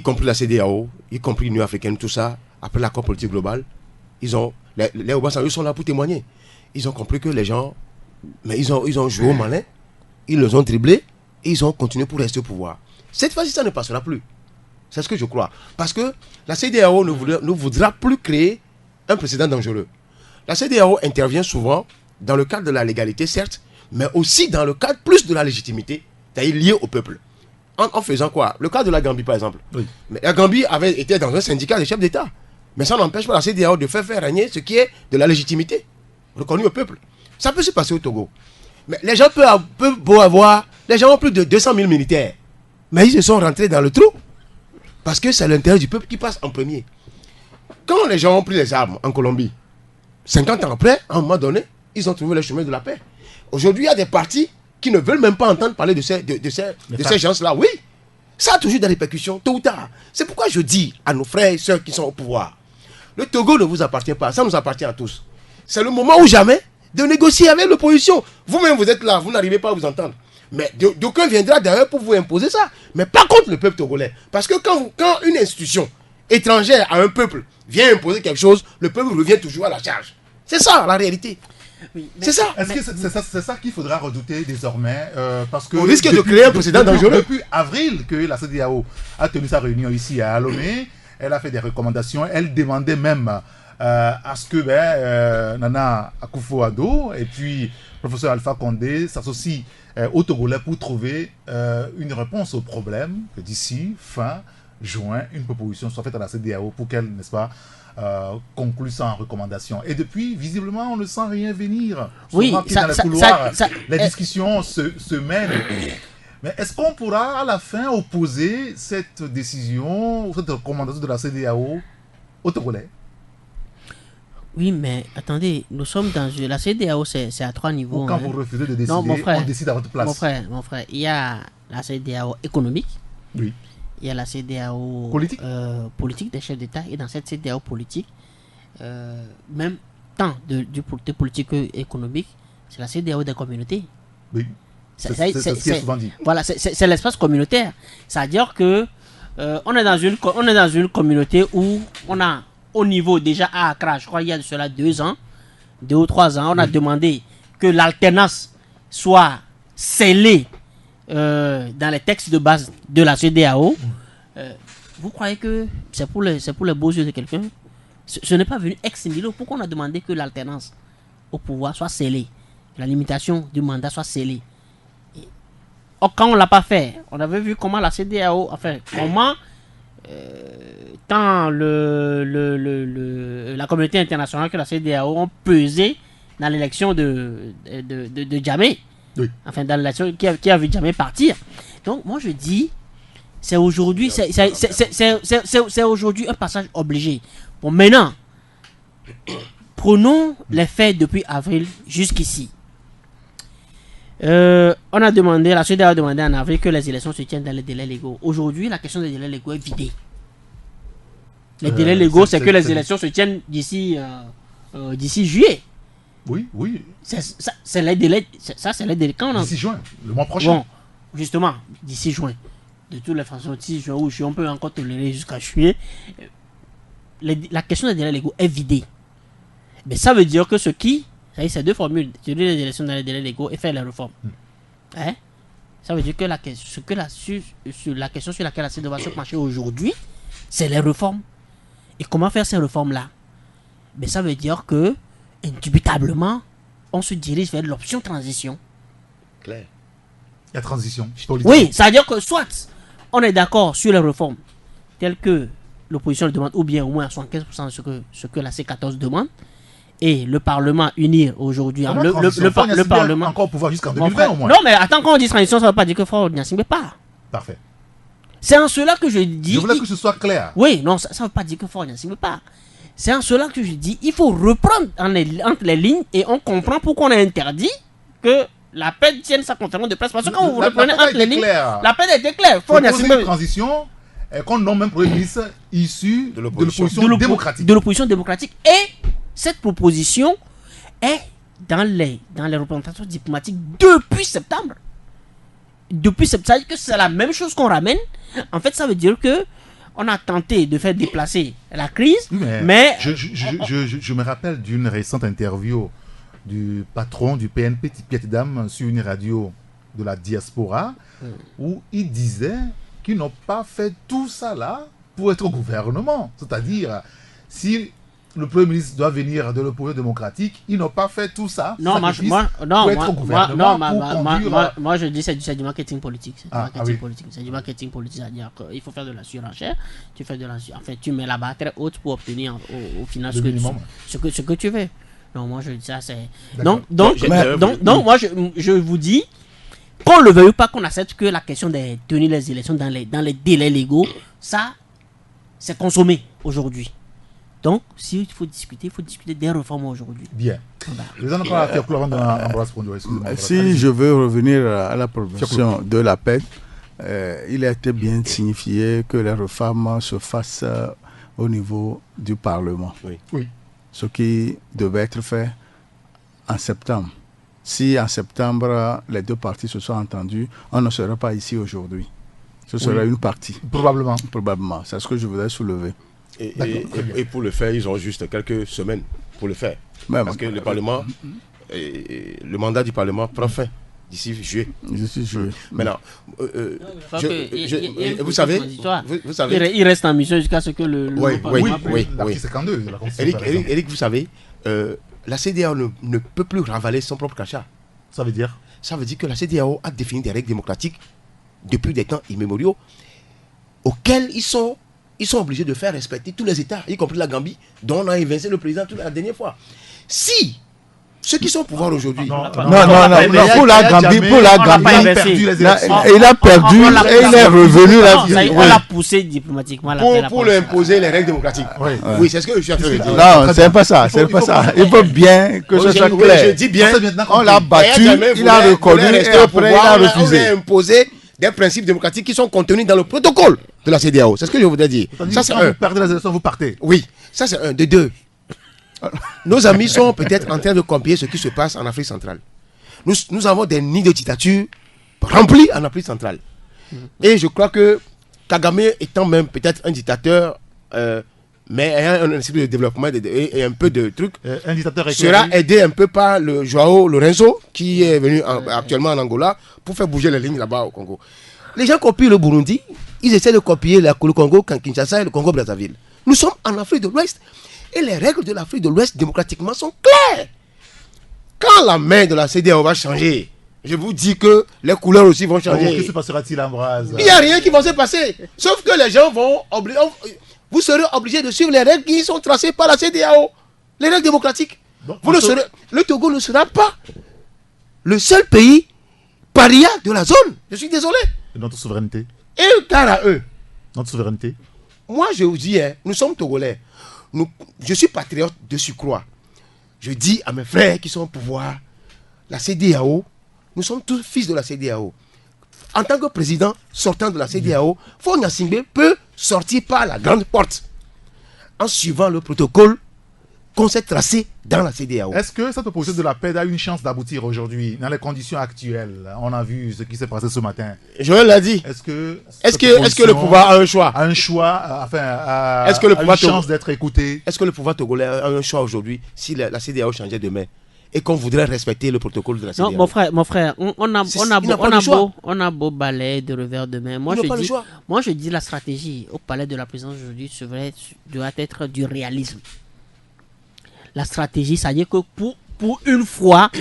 compris la CEDEAO, y compris l'Union africaine, tout ça, après l'accord politique global, les Obasanjo sont là pour témoigner. Ils ont compris que les gens, mais ils ont joué au malin, ils les ont dribblés, et ils ont continué pour rester au pouvoir. Cette fois-ci, ça ne passera plus. C'est ce que je crois. Parce que la CEDEAO ne voudra plus créer un précédent dangereux. La CEDEAO intervient souvent dans le cadre de la légalité, certes, mais aussi dans le cadre plus de la légitimité, c'est-à-dire lié au peuple. En faisant quoi? Le cas de la Gambie, par exemple. Oui. Mais la Gambie avait été dans un syndicat des chefs d'État. Mais ça n'empêche pas la CEDEAO de faire régner ce qui est de la légitimité, reconnue au peuple. Ça peut se passer au Togo. Mais les gens peuvent beau avoir... Les gens ont plus de 200 000 militaires. Mais ils se sont rentrés dans le trou. Parce que c'est l'intérêt du peuple qui passe en premier. Quand les gens ont pris les armes en Colombie, 50 ans après, à un moment donné, ils ont trouvé le chemin de la paix. Aujourd'hui, il y a des partis qui ne veulent même pas entendre parler de ces gens-là. Oui, ça a toujours des répercussions, tôt ou tard. C'est pourquoi je dis à nos frères et sœurs qui sont au pouvoir, le Togo ne vous appartient pas, ça nous appartient à tous. C'est le moment ou jamais de négocier avec l'opposition. Vous-même, vous êtes là, vous n'arrivez pas à vous entendre. Mais d'aucuns viendra d'ailleurs pour vous imposer ça. Mais pas contre le peuple togolais. Parce que quand une institution étrangère à un peuple vient imposer quelque chose, le peuple revient toujours à la charge. C'est ça la réalité. Oui, mais- C'est ça. Est-ce que c'est ça qu'il faudra redouter désormais parce que On risque de créer un précédent dangereux. Depuis avril que la CEDEAO a tenu sa réunion ici à Lomé, elle a fait des recommandations, elle demandait même à ce que Nana Akufo-Addo et puis professeur Alpha Condé s'associent aux Togolais pour trouver une réponse au problème que d'ici fin juin, une proposition soit faite à la CEDEAO pour qu'elle, n'est-ce pas, conclue ça en recommandation. Et depuis, visiblement, on ne sent rien venir. Oui, Souvent, ça- dans les ça- couloirs, ça- les discussions se mènent. Mais est-ce qu'on pourra à la fin opposer cette décision, cette recommandation de la CEDEAO aux Togolais? Oui, mais attendez, nous sommes dans la CEDEAO, c'est à 3 niveaux. Ou quand hein. vous refusez de décider, Non, mon frère, on décide à votre place? Mon frère, il y a la CEDEAO économique, Oui. il y a la CEDEAO Politique. politique des chefs d'État, et dans cette CEDEAO politique, même tant de politique que économique, c'est la CEDEAO des communautés. Oui. C'est C'est ce qui est souvent dit. Voilà, c'est l'espace communautaire. C'est-à-dire que on est dans une communauté où on a au niveau déjà à Accra, je crois il y a de cela 2 ou 3 ans, on a demandé que l'alternance soit scellée dans les textes de base de la CEDEAO. Vous croyez que c'est pour les beaux yeux de quelqu'un? Ce n'est pas venu ex nihilo. Pourquoi on a demandé que l'alternance au pouvoir soit scellée, la limitation du mandat soit scellée? Quand on ne l'a pas fait, on avait vu comment la CEDEAO, enfin, comment tant la communauté internationale que la CEDEAO ont pesé dans l'élection de Jammeh. Oui. Enfin, dans l'élection qui a vu Jammeh partir. Donc, moi, je dis, c'est aujourd'hui, c'est aujourd'hui un passage obligé. Bon, maintenant, prenons les faits depuis avril jusqu'ici. On a demandé, la CEDEAO a demandé en avril que les élections se tiennent dans les délais légaux. Aujourd'hui, la question des délais légaux est vidée. Les délais légaux, c'est que les élections se tiennent d'ici juillet. Oui, oui. C'est les délais. Ça, c'est les délais. Quand on a... D'ici juin, le mois prochain. Bon, justement, d'ici juin. De toutes les façons, d'ici juin ou juillet, on peut encore tolérer jusqu'à juillet. La question des délais légaux est vidée. Mais ça veut dire que c'est 2 formules. Tenir les élections dans les délais légaux et faire les réformes. Hein? Ça veut dire que la question sur laquelle la CEDEAO va se pencher aujourd'hui, c'est les réformes. Et comment faire ces réformes-là? Mais ça veut dire que, indubitablement, on se dirige vers l'option transition. Clair. La transition politique. Oui, ça veut dire que soit on est d'accord sur les réformes telles que l'opposition le demande, ou bien au moins à 75% de ce que la C14 demande, et le Parlement unir aujourd'hui. Le Parlement. Encore au pouvoir jusqu'en 2020 au moins. Non, mais attends, quand on dit transition, ça ne veut pas dire que Frère Niassingbe part. Parfait. C'est en cela que je dis. Je voulais que ce soit clair. Oui, non, ça ne veut pas dire que Frère Niassingbe part. C'est en cela que je dis il faut reprendre entre les lignes et on comprend pourquoi on a interdit que la PED tienne sa conférence de presse. Parce que quand vous reprenez entre les lignes, la PED était claire. Proposer une transition qu'on nomme un Premier ministre issu de l'opposition démocratique. De l'opposition démocratique. Et cette proposition est dans les représentations diplomatiques depuis septembre. Depuis septembre, ça veut dire que c'est la même chose qu'on ramène. En fait, ça veut dire que on a tenté de faire déplacer la crise, mais je me rappelle d'une récente interview du patron du PNP, Piet Dam, sur une radio de la diaspora, où il disait qu'ils n'ont pas fait tout ça là pour être au gouvernement. C'est-à-dire, si le Premier ministre doit venir de l'opposition démocratique, ils n'ont pas fait tout ça pour être au gouvernement, moi je dis c'est du marketing politique. C'est du marketing politique, c'est-à-dire qu'il faut faire de la surenchère. Tu mets la barre très haute pour obtenir au final ce que tu veux. Non, moi je dis ça, c'est... Donc, moi je vous dis, qu'on le veuille ou pas, qu'on accepte que la question de tenir les élections dans les délais légaux, ça, c'est consommé aujourd'hui. Donc, s'il faut discuter des réformes aujourd'hui. Bien. Si je veux revenir à la proposition de la PED, il a été bien signifié que les réformes se fassent au niveau du Parlement. Oui. Ce qui devait être fait en septembre. si en septembre, les deux parties se sont entendues, on ne serait pas ici aujourd'hui. Ce serait une partie. Probablement. Probablement. C'est ce que je voudrais soulever. Et pour le faire, ils ont juste quelques semaines pour le faire. Même. Parce que le Parlement, le mandat du Parlement prend fin d'ici juillet. Maintenant, vous savez, il reste en mission jusqu'à ce que le oui. L'article 52 de la Constitution. Eric, vous savez, la CEDEAO ne peut plus ravaler son propre crachat. Ça veut dire que la CEDEAO a défini des règles démocratiques depuis des temps immémoriaux auxquelles ils sont obligés de faire respecter tous les États, y compris la Gambie, dont on a évincé le président la dernière fois. Si ceux qui sont au pouvoir aujourd'hui... Non, pour la Gambie, il a perdu et il est revenu. On l'a poussé diplomatiquement. Pour lui imposer les règles démocratiques. Oui, c'est ce que je suis en train de dire. Non, c'est pas ça. Il faut bien que ce soit clair. Je dis bien, on l'a battu, il a reconnu et après il a refusé. On a imposé des principes démocratiques qui sont contenus dans le protocole de la CEDEAO. C'est ce que je voudrais dire. Ça, c'est un. Vous perdez les élections, vous partez. Oui, ça c'est un. De deux. Nos amis sont peut-être en train de copier ce qui se passe en Afrique centrale. Nous avons des nids de dictature remplis en Afrique centrale. Et je crois que Kagame étant même peut-être un dictateur, mais ayant un esprit de développement et un peu de trucs, un dictateur sera aidé un peu par le Joao Lorenzo qui est venu actuellement en Angola pour faire bouger les lignes là-bas au Congo. Les gens copient le Burundi, ils essaient de copier le Congo, Kinshasa et le Congo Brazzaville. Nous sommes en Afrique de l'Ouest et les règles de l'Afrique de l'Ouest démocratiquement sont claires. Quand la main de la CEDEAO va changer, je vous dis que les couleurs aussi vont changer. Que se passera-t-il, Ambroise? Il n'y a rien qui va se passer. Sauf que les gens vont vous serez obligés de suivre les règles qui sont tracées par la CEDEAO. Les règles démocratiques. Donc, le Togo ne sera pas le seul pays paria de la zone. Je suis désolé. Et notre souveraineté? Et car à eux. Notre souveraineté? Moi, je vous dis, nous sommes Togolais. Je suis patriote de surcroît. Je dis à mes frères qui sont au pouvoir, la CEDEAO, nous sommes tous fils de la CEDEAO. En tant que président sortant de la CEDEAO, Faure Gnassingbé peut sortir par la grande porte en suivant le protocole qu'on s'est tracé dans la CEDEAO. Est-ce que cette opposition de la paix a une chance d'aboutir aujourd'hui dans les conditions actuelles? On a vu ce qui s'est passé ce matin. Joël l'a dit. Est-ce que le pouvoir a un choix? A un choix, est-ce que le pouvoir a une chance d'être écouté? Est-ce que le pouvoir togolais a un choix aujourd'hui si la CEDEAO changeait demain et qu'on voudrait respecter le protocole de la CEDEAO? Non, mon frère, on a beau balayer de revers de main. Moi, je dis la stratégie au palais de la présidence aujourd'hui doit être du réalisme. La stratégie, c'est-à-dire que pour une fois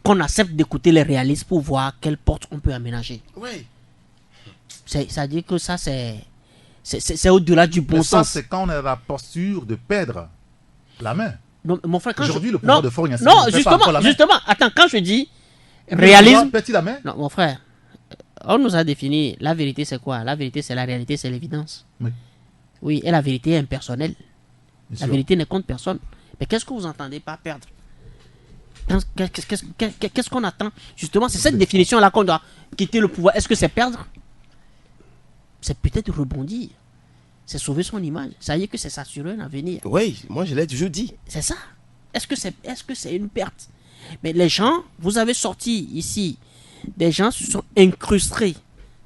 qu'on accepte d'écouter les réalistes pour voir quelle porte on peut aménager. Oui. C'est-à-dire que ça, c'est au-delà du bon sens. C'est quand on a la posture de perdre la main. Non, mon frère, aujourd'hui, le pouvoir de Faure Gnassingbé. Non, justement, attends, quand je dis réalisme. Perd-il la main? Non, mon frère, on nous a défini la vérité, c'est quoi? La vérité, c'est la réalité, c'est l'évidence. Oui. Oui, et la vérité est impersonnelle. La vérité ne compte personne. Mais qu'est-ce que vous entendez par perdre? Qu'est-ce qu'on attend? Justement, c'est cette définition-là qu'on doit quitter le pouvoir. Est-ce que c'est perdre? C'est peut-être rebondir. C'est sauver son image. Ça y est que c'est s'assurer un avenir. Oui, moi je l'ai toujours dit. C'est ça. Est-ce que c'est une perte? Mais les gens, vous avez sorti ici, des gens se sont incrustés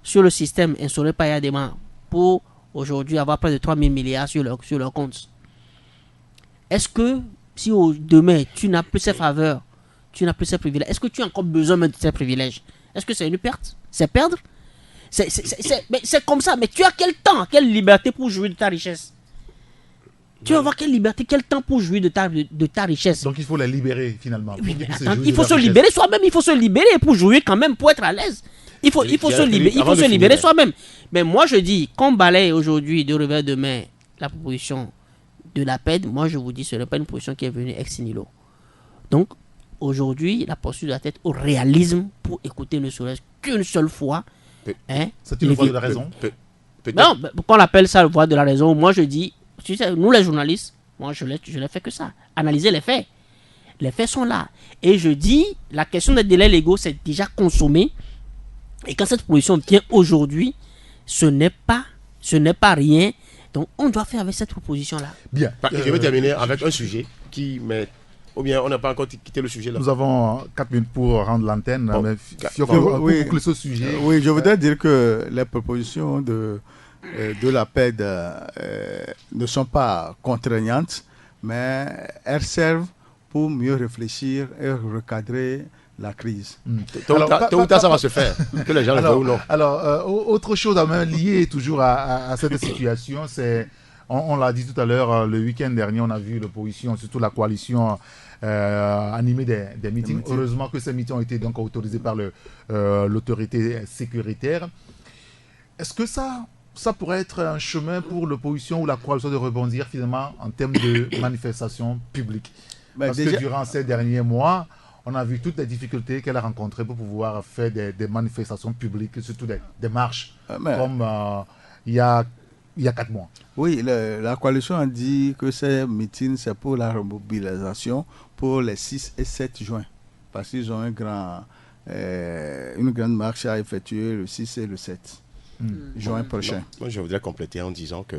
sur le système instauré par Yadema pour aujourd'hui avoir près de 3 000 milliards sur leur compte. Est-ce que si demain tu n'as plus ces faveurs, tu n'as plus ces privilèges, est-ce que tu as encore besoin de ces privilèges? Est-ce que c'est une perte? C'est perdre? C'est comme ça. Mais tu as quel temps, quelle liberté pour jouir de ta richesse? Tu vas avoir quelle liberté, quel temps pour jouir de ta richesse? Donc il faut la libérer finalement. Oui, mais attends, il faut se libérer soi-même, il faut se libérer pour jouir quand même, pour être à l'aise. Il faut se libérer soi-même. Mais moi je dis, qu'on balaye aujourd'hui de revers de main la proposition de la PED, moi je vous dis, ce n'est pas une position qui est venue ex nihilo. Donc aujourd'hui, la posture doit être au réalisme pour écouter ne serait-ce qu'une seule fois. C'est une voie de la raison. Non, qu'on appelle ça la voie de la raison, moi je dis, tu sais, nous les journalistes, moi je n'ai fait que ça. Analyser les faits. Les faits sont là. Et je dis, la question des délais légaux, c'est déjà consommé. Et quand cette position vient aujourd'hui, ce n'est pas rien. Donc on doit faire avec cette proposition-là. Bien. Je vais terminer avec un sujet qui m'est Ou bien on n'a pas encore quitté le sujet là? Nous avons 4 minutes pour rendre l'antenne. Bon. Mais Oui. pour ce sujet. Oui, je voudrais dire que les propositions de la PED ne sont pas contraignantes, mais elles servent pour mieux réfléchir et recadrer la crise. Tôt ou tard, ça va se faire, que les gens le veulent ou non. Alors, autre chose liée toujours à cette situation, c'est, on l'a dit tout à l'heure, le week-end dernier, on a vu l'opposition, surtout la coalition, animer des meetings. Heureusement que ces meetings ont été donc autorisés par l'autorité sécuritaire. Est-ce que ça pourrait être un chemin pour l'opposition ou la coalition de rebondir finalement en termes de manifestations publiques? Parce que durant ces derniers mois, on a vu toutes les difficultés qu'elle a rencontrées pour pouvoir faire des manifestations publiques, surtout des marches, comme il y a 4 mois. Oui, la coalition a dit que ces meetings, c'est pour la remobilisation pour les 6 et 7 juin. Parce qu'ils ont une grande marche à effectuer le 6 et le 7 juin prochain. Moi, je voudrais compléter en disant que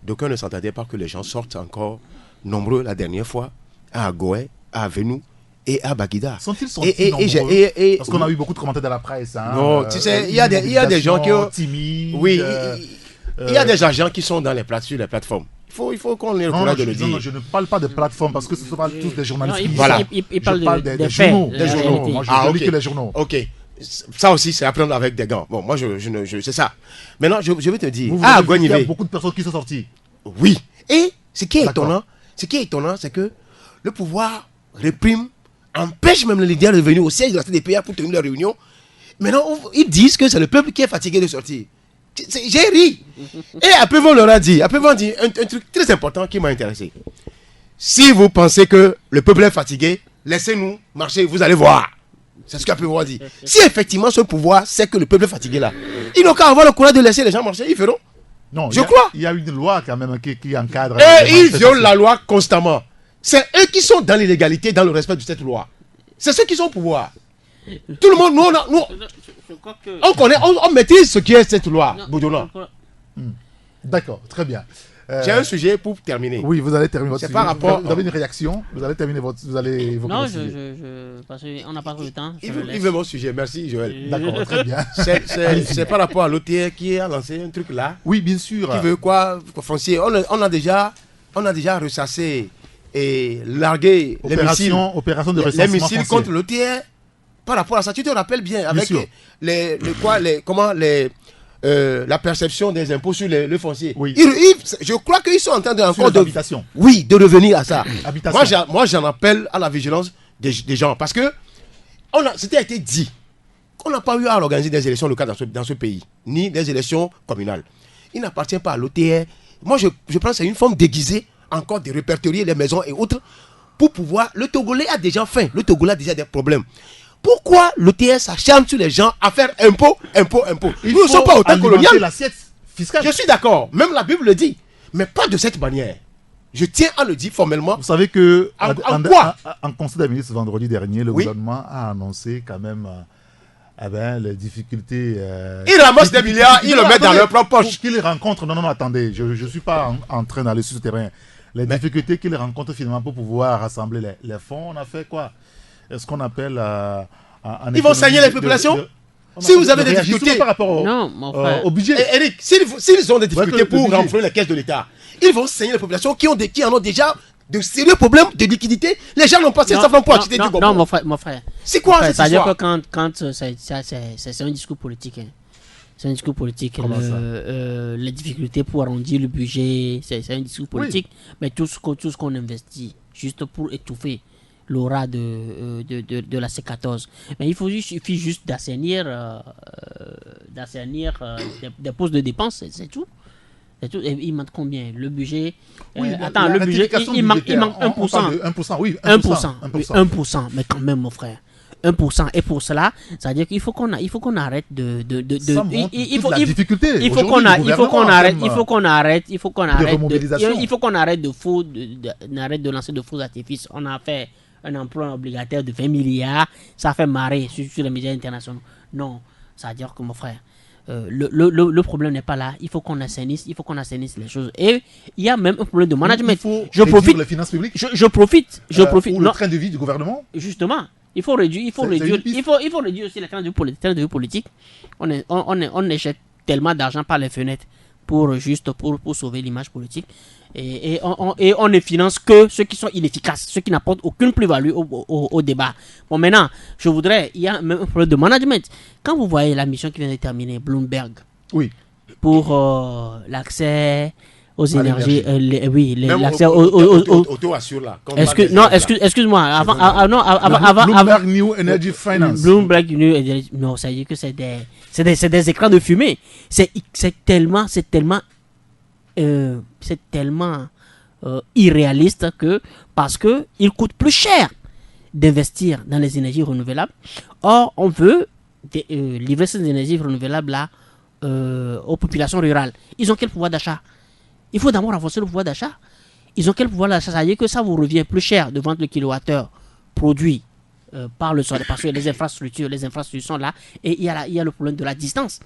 d'aucuns ne s'entendaient pas que les gens sortent encore nombreux la dernière fois à Agoé, à Avenou et à Baguida. Sont-ils nombreux? Parce qu'on a eu beaucoup de commentaires dans la presse. Non, tu sais, il y a des gens qui ont... timides. Oui, il y a des agents qui sont sur les plateformes. Il faut qu'on ait le courage de le dire. Non, je ne parle pas de plateforme parce que ce ne sont pas tous des journalistes. Il parle des journaux. Des journaux. Moi, je lis que les journaux. Ok. Ça aussi, c'est à prendre avec des gants. Bon, moi, c'est ça. Maintenant, je vais te dire. Il y a beaucoup de personnes qui sont sorties. Oui. Et ce qui est étonnant, c'est que le pouvoir réprime, empêche même les leaders de venir au siège de la CDPA pour tenir leur réunion. Maintenant, ils disent que c'est le peuple qui est fatigué de sortir. J'ai ri. Et après, on leur a dit, un truc très important qui m'a intéressé. Si vous pensez que le peuple est fatigué, laissez-nous marcher, vous allez voir. C'est ce qu'après on dit. Si effectivement ce pouvoir sait que le peuple est fatigué là, ils n'ont qu'à avoir le courage de laisser les gens marcher, ils feront. Non, je crois. Il y a une loi quand même qui encadre. Et ils violent la loi constamment. C'est eux qui sont dans l'illégalité, dans le respect de cette loi. C'est ceux qui sont au pouvoir. Tout le monde, on connaît, on maîtrise ce qui est cette loi. D'accord, très bien. J'ai un sujet pour terminer. Oui, vous allez terminer votre sujet. Par rapport... Vous avez une réaction? Vous allez terminer vous allez évoquer non, votre sujet. parce qu'on n'a pas trop de temps. Il veut mon sujet, merci Joël. D'accord, très bien. C'est par rapport à l'OTR qui a lancé un truc là. Oui, bien sûr. Qui veut quoi, foncier. On a déjà ressassé et largué opération de les missiles contre l'OTR. Par rapport à ça, tu te rappelles bien avec la perception des impôts sur le foncier. Oui. Je crois qu'ils sont en train de de revenir à ça. Moi, j'en appelle à la vigilance des gens parce que c'était été dit qu'on n'a pas eu à organiser des élections locales dans ce pays, ni des élections communales. Il n'appartient pas à l'OTR. Moi, je pense que c'est une forme déguisée encore de répertorier les maisons et autres pour pouvoir... Le Togolais a déjà faim. Le Togolais a déjà des problèmes. Pourquoi l'OTR s'acharne sur les gens à faire impôt? Nous ne sommes pas autant colonial. L'assiette fiscale. Je suis d'accord. Même la Bible le dit. Mais pas de cette manière. Je tiens à le dire formellement. Vous savez que en Conseil des ministres vendredi dernier, le gouvernement a annoncé quand même les difficultés. Ils ramassent des milliards, ils le mettent dans leur propre poche. Qu'ils rencontrent. Non, attendez. Je ne suis pas en train d'aller sur ce terrain. Les difficultés qu'ils rencontrent finalement pour pouvoir rassembler les fonds, on a fait quoi? Est-ce qu'on appelle ils vont saigner les populations? Si vous avez des difficultés par rapport au budget. Eric, s'ils ont des difficultés pour renflouer les caisses de l'État, ils vont saigner les populations qui en ont déjà de sérieux problèmes de liquidité. Les gens n'ont pas assez de savants pour acheter du gombo. Non, mon frère. C'est quoi cette histoire? C'est-à-dire que quand c'est un discours politique. C'est un discours politique. Les difficultés pour arrondir le budget, c'est un discours politique. Oui. Mais tout ce qu'on investit, juste pour étouffer l'aura de la C14. Mais il suffit juste d'assainir des postes de dépenses, c'est tout. Et il manque combien? Le budget. Le budget, il manque 1%. 1%, oui. 1%. Mais quand même, mon frère. 1%. Et pour cela, c'est-à-dire qu'il faut qu'on arrête de il faut qu'on arrête de lancer de faux artifices. On a fait un emploi obligataire de 20 milliards, ça fait marrer sur les médias internationaux. Non, c'est-à-dire que mon frère, le problème n'est pas là. Il faut qu'on assainisse les choses. Et il y a même un problème de management. Il faut réduire les finances publiques. Je profite. Ou le train de vie du gouvernement. Justement, il faut réduire aussi les trains de vie politique. On éjecte tellement d'argent par les fenêtres pour sauver l'image politique. Et on ne finance que ceux qui sont inefficaces, ceux qui n'apportent aucune plus-value au débat. Bon, maintenant, il y a même un problème de management. Quand vous voyez la mission qui vient de terminer, Bloomberg, oui, pour l'accès aux énergies, l'accès au taux assure là. Excuse-moi, avant Bloomberg New Energy Finance. Bloomberg New Energy, non, ça veut dire que c'est des écrans de fumée. C'est tellement irréaliste parce que il coûte plus cher d'investir dans les énergies renouvelables. Or, on veut livrer ces énergies renouvelables là aux populations rurales. Ils ont quel pouvoir d'achat? Il faut d'abord renforcer le pouvoir d'achat. Ils ont quel pouvoir d'achat? Ça veut dire que ça vous revient plus cher de vendre le kilowattheure produit par le sol, parce que les infrastructures sont là, et il y a le problème de la distance.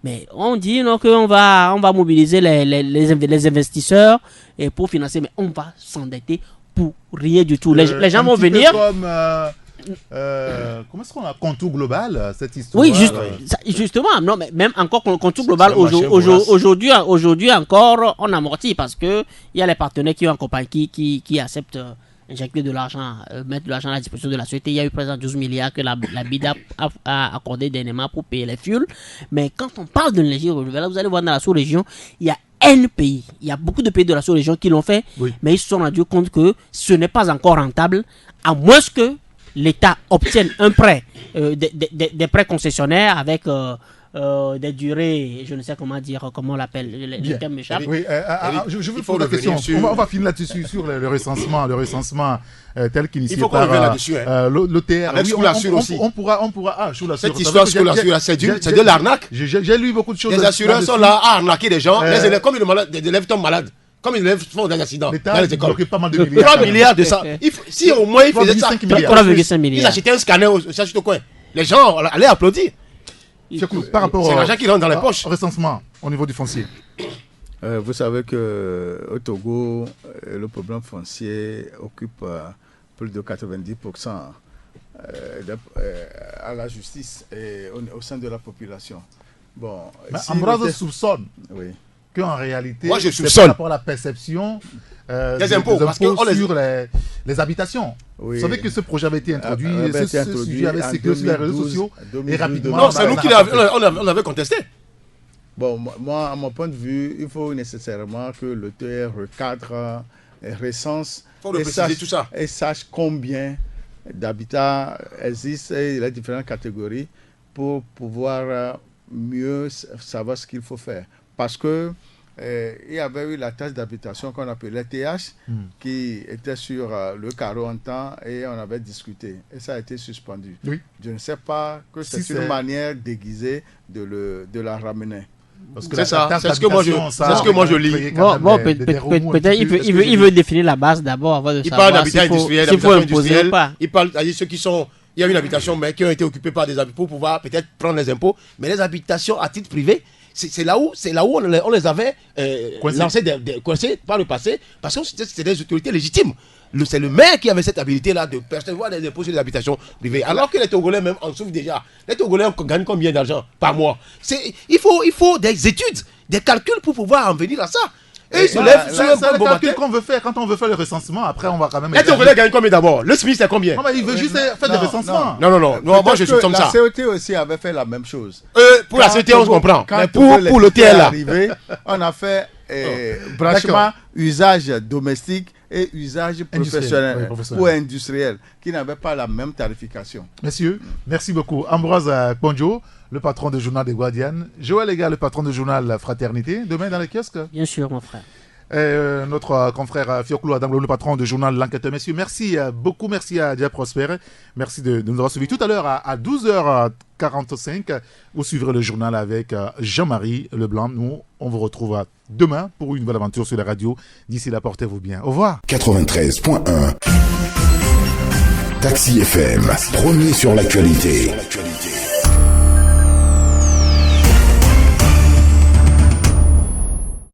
Mais on dit qu'on va mobiliser les investisseurs pour financer, mais on va s'endetter pour rien du tout. Les gens vont venir. Comment est-ce qu'on a contour global, cette histoire? Oui, justement. Non, mais même encore contour global, aujourd'hui encore, on amortit parce qu'il y a les partenaires qui ont accompagné, qui acceptent injecter de l'argent, mettre de l'argent à la disposition de la société. Il y a eu présent 12 milliards que la BID a accordé dernièrement pour payer les fuels. Mais quand on parle de l'énergie renouvelable, vous allez voir dans la sous-région, il y a N pays. Il y a beaucoup de pays de la sous-région qui l'ont fait, mais ils se sont rendus compte que ce n'est pas encore rentable, à moins que l'État obtienne un prêt, des prêts concessionnaires avec des durées, je ne sais comment on l'appelle, le terme m'échappe. Oui, je veux poser la question. On va finir là-dessus sur le recensement tel qu'initié par l'OTR. Avec Schoulassure aussi. On pourra cette histoire Schoulassure, c'est de l'arnaque. J'ai lu beaucoup de choses. Les assureurs sont là à arnaquer des gens. Comme des élèves tombent malades. Comme ils font des accidents dans les écoles. Pas mal de milliards. 3 milliards de ça. Si au moins ils faisaient ça, 3,5 milliards. Ils achetaient un scanner au coin. Les gens allaient applaudir. Par rapport c'est l'argent qui rentre dans les poches. Recensement au niveau du foncier. Vous savez qu'au Togo, le problème foncier occupe plus de 90% à la justice et au sein de la population. Bon, Ambroise soupçonne qu'en réalité, moi, c'est par rapport à la perception des impôts sur les habitations. Vous savez que ce projet avait été introduit, ce sujet avait sécuré sur les réseaux sociaux et rapidement. Non, c'est nous qui l'avons contesté. Bon, moi, à mon point de vue, il faut nécessairement que l'auteur recadre, recense et sache combien d'habitats existent et les différentes catégories pour pouvoir mieux savoir ce qu'il faut faire. Parce que il y avait eu la taxe d'habitation qu'on appelait TH qui était sur le carreau en temps et on avait discuté et ça a été suspendu. Oui. Je ne sais pas que c'est une manière déguisée de la ramener. C'est ça, c'est ce que moi je lis. Bon, peut-être il veut définir la base d'abord avant de savoir s'il faut imposer ou pas. Il parle à ceux qui sont... Il y a une habitation mais qui ont été occupées par des habitants pour pouvoir peut-être prendre les impôts, mais les habitations à titre privé, c'est là où on les avait coincés par le passé, parce que c'était des autorités légitimes. C'est le maire qui avait cette habilité-là de percevoir des impôts sur les habitations privées. Alors que les Togolais même en souffrent déjà. Les Togolais gagnent combien d'argent par mois? Il faut des études, des calculs pour pouvoir en venir à ça. Et c'est le calcul qu'on veut faire quand on veut faire le recensement. Après, on va quand même. Les Togolais gagnent combien d'abord? Le SMIC, c'est combien? Non, mais il veut juste faire des recensements. Non, moi je suis comme ça. La COT aussi avait fait la même chose. Pour la COT, on se comprend. Mais pour l'OTL là, on a fait branchement, usage domestique et usage professionnel ou industriel qui n'avaient pas la même tarification. Messieurs, merci beaucoup. Ambroise Kponjo, le patron du journal des Guardianes. Joël Lega, le patron du journal Fraternité. Demain dans les kiosques. Bien sûr, mon frère. Notre confrère Fioclo Adamlo, le patron du journal L'Enquêteur. Messieurs, merci beaucoup. Merci à Dia Prosper. Merci de nous avoir suivis. Tout à l'heure, à 12h45, vous suivrez le journal avec Jean-Marie Leblanc. Nous, on vous retrouve demain pour une nouvelle aventure sur la radio. D'ici là, portez-vous bien. Au revoir. 93.1 Taxi FM, premier sur l'actualité.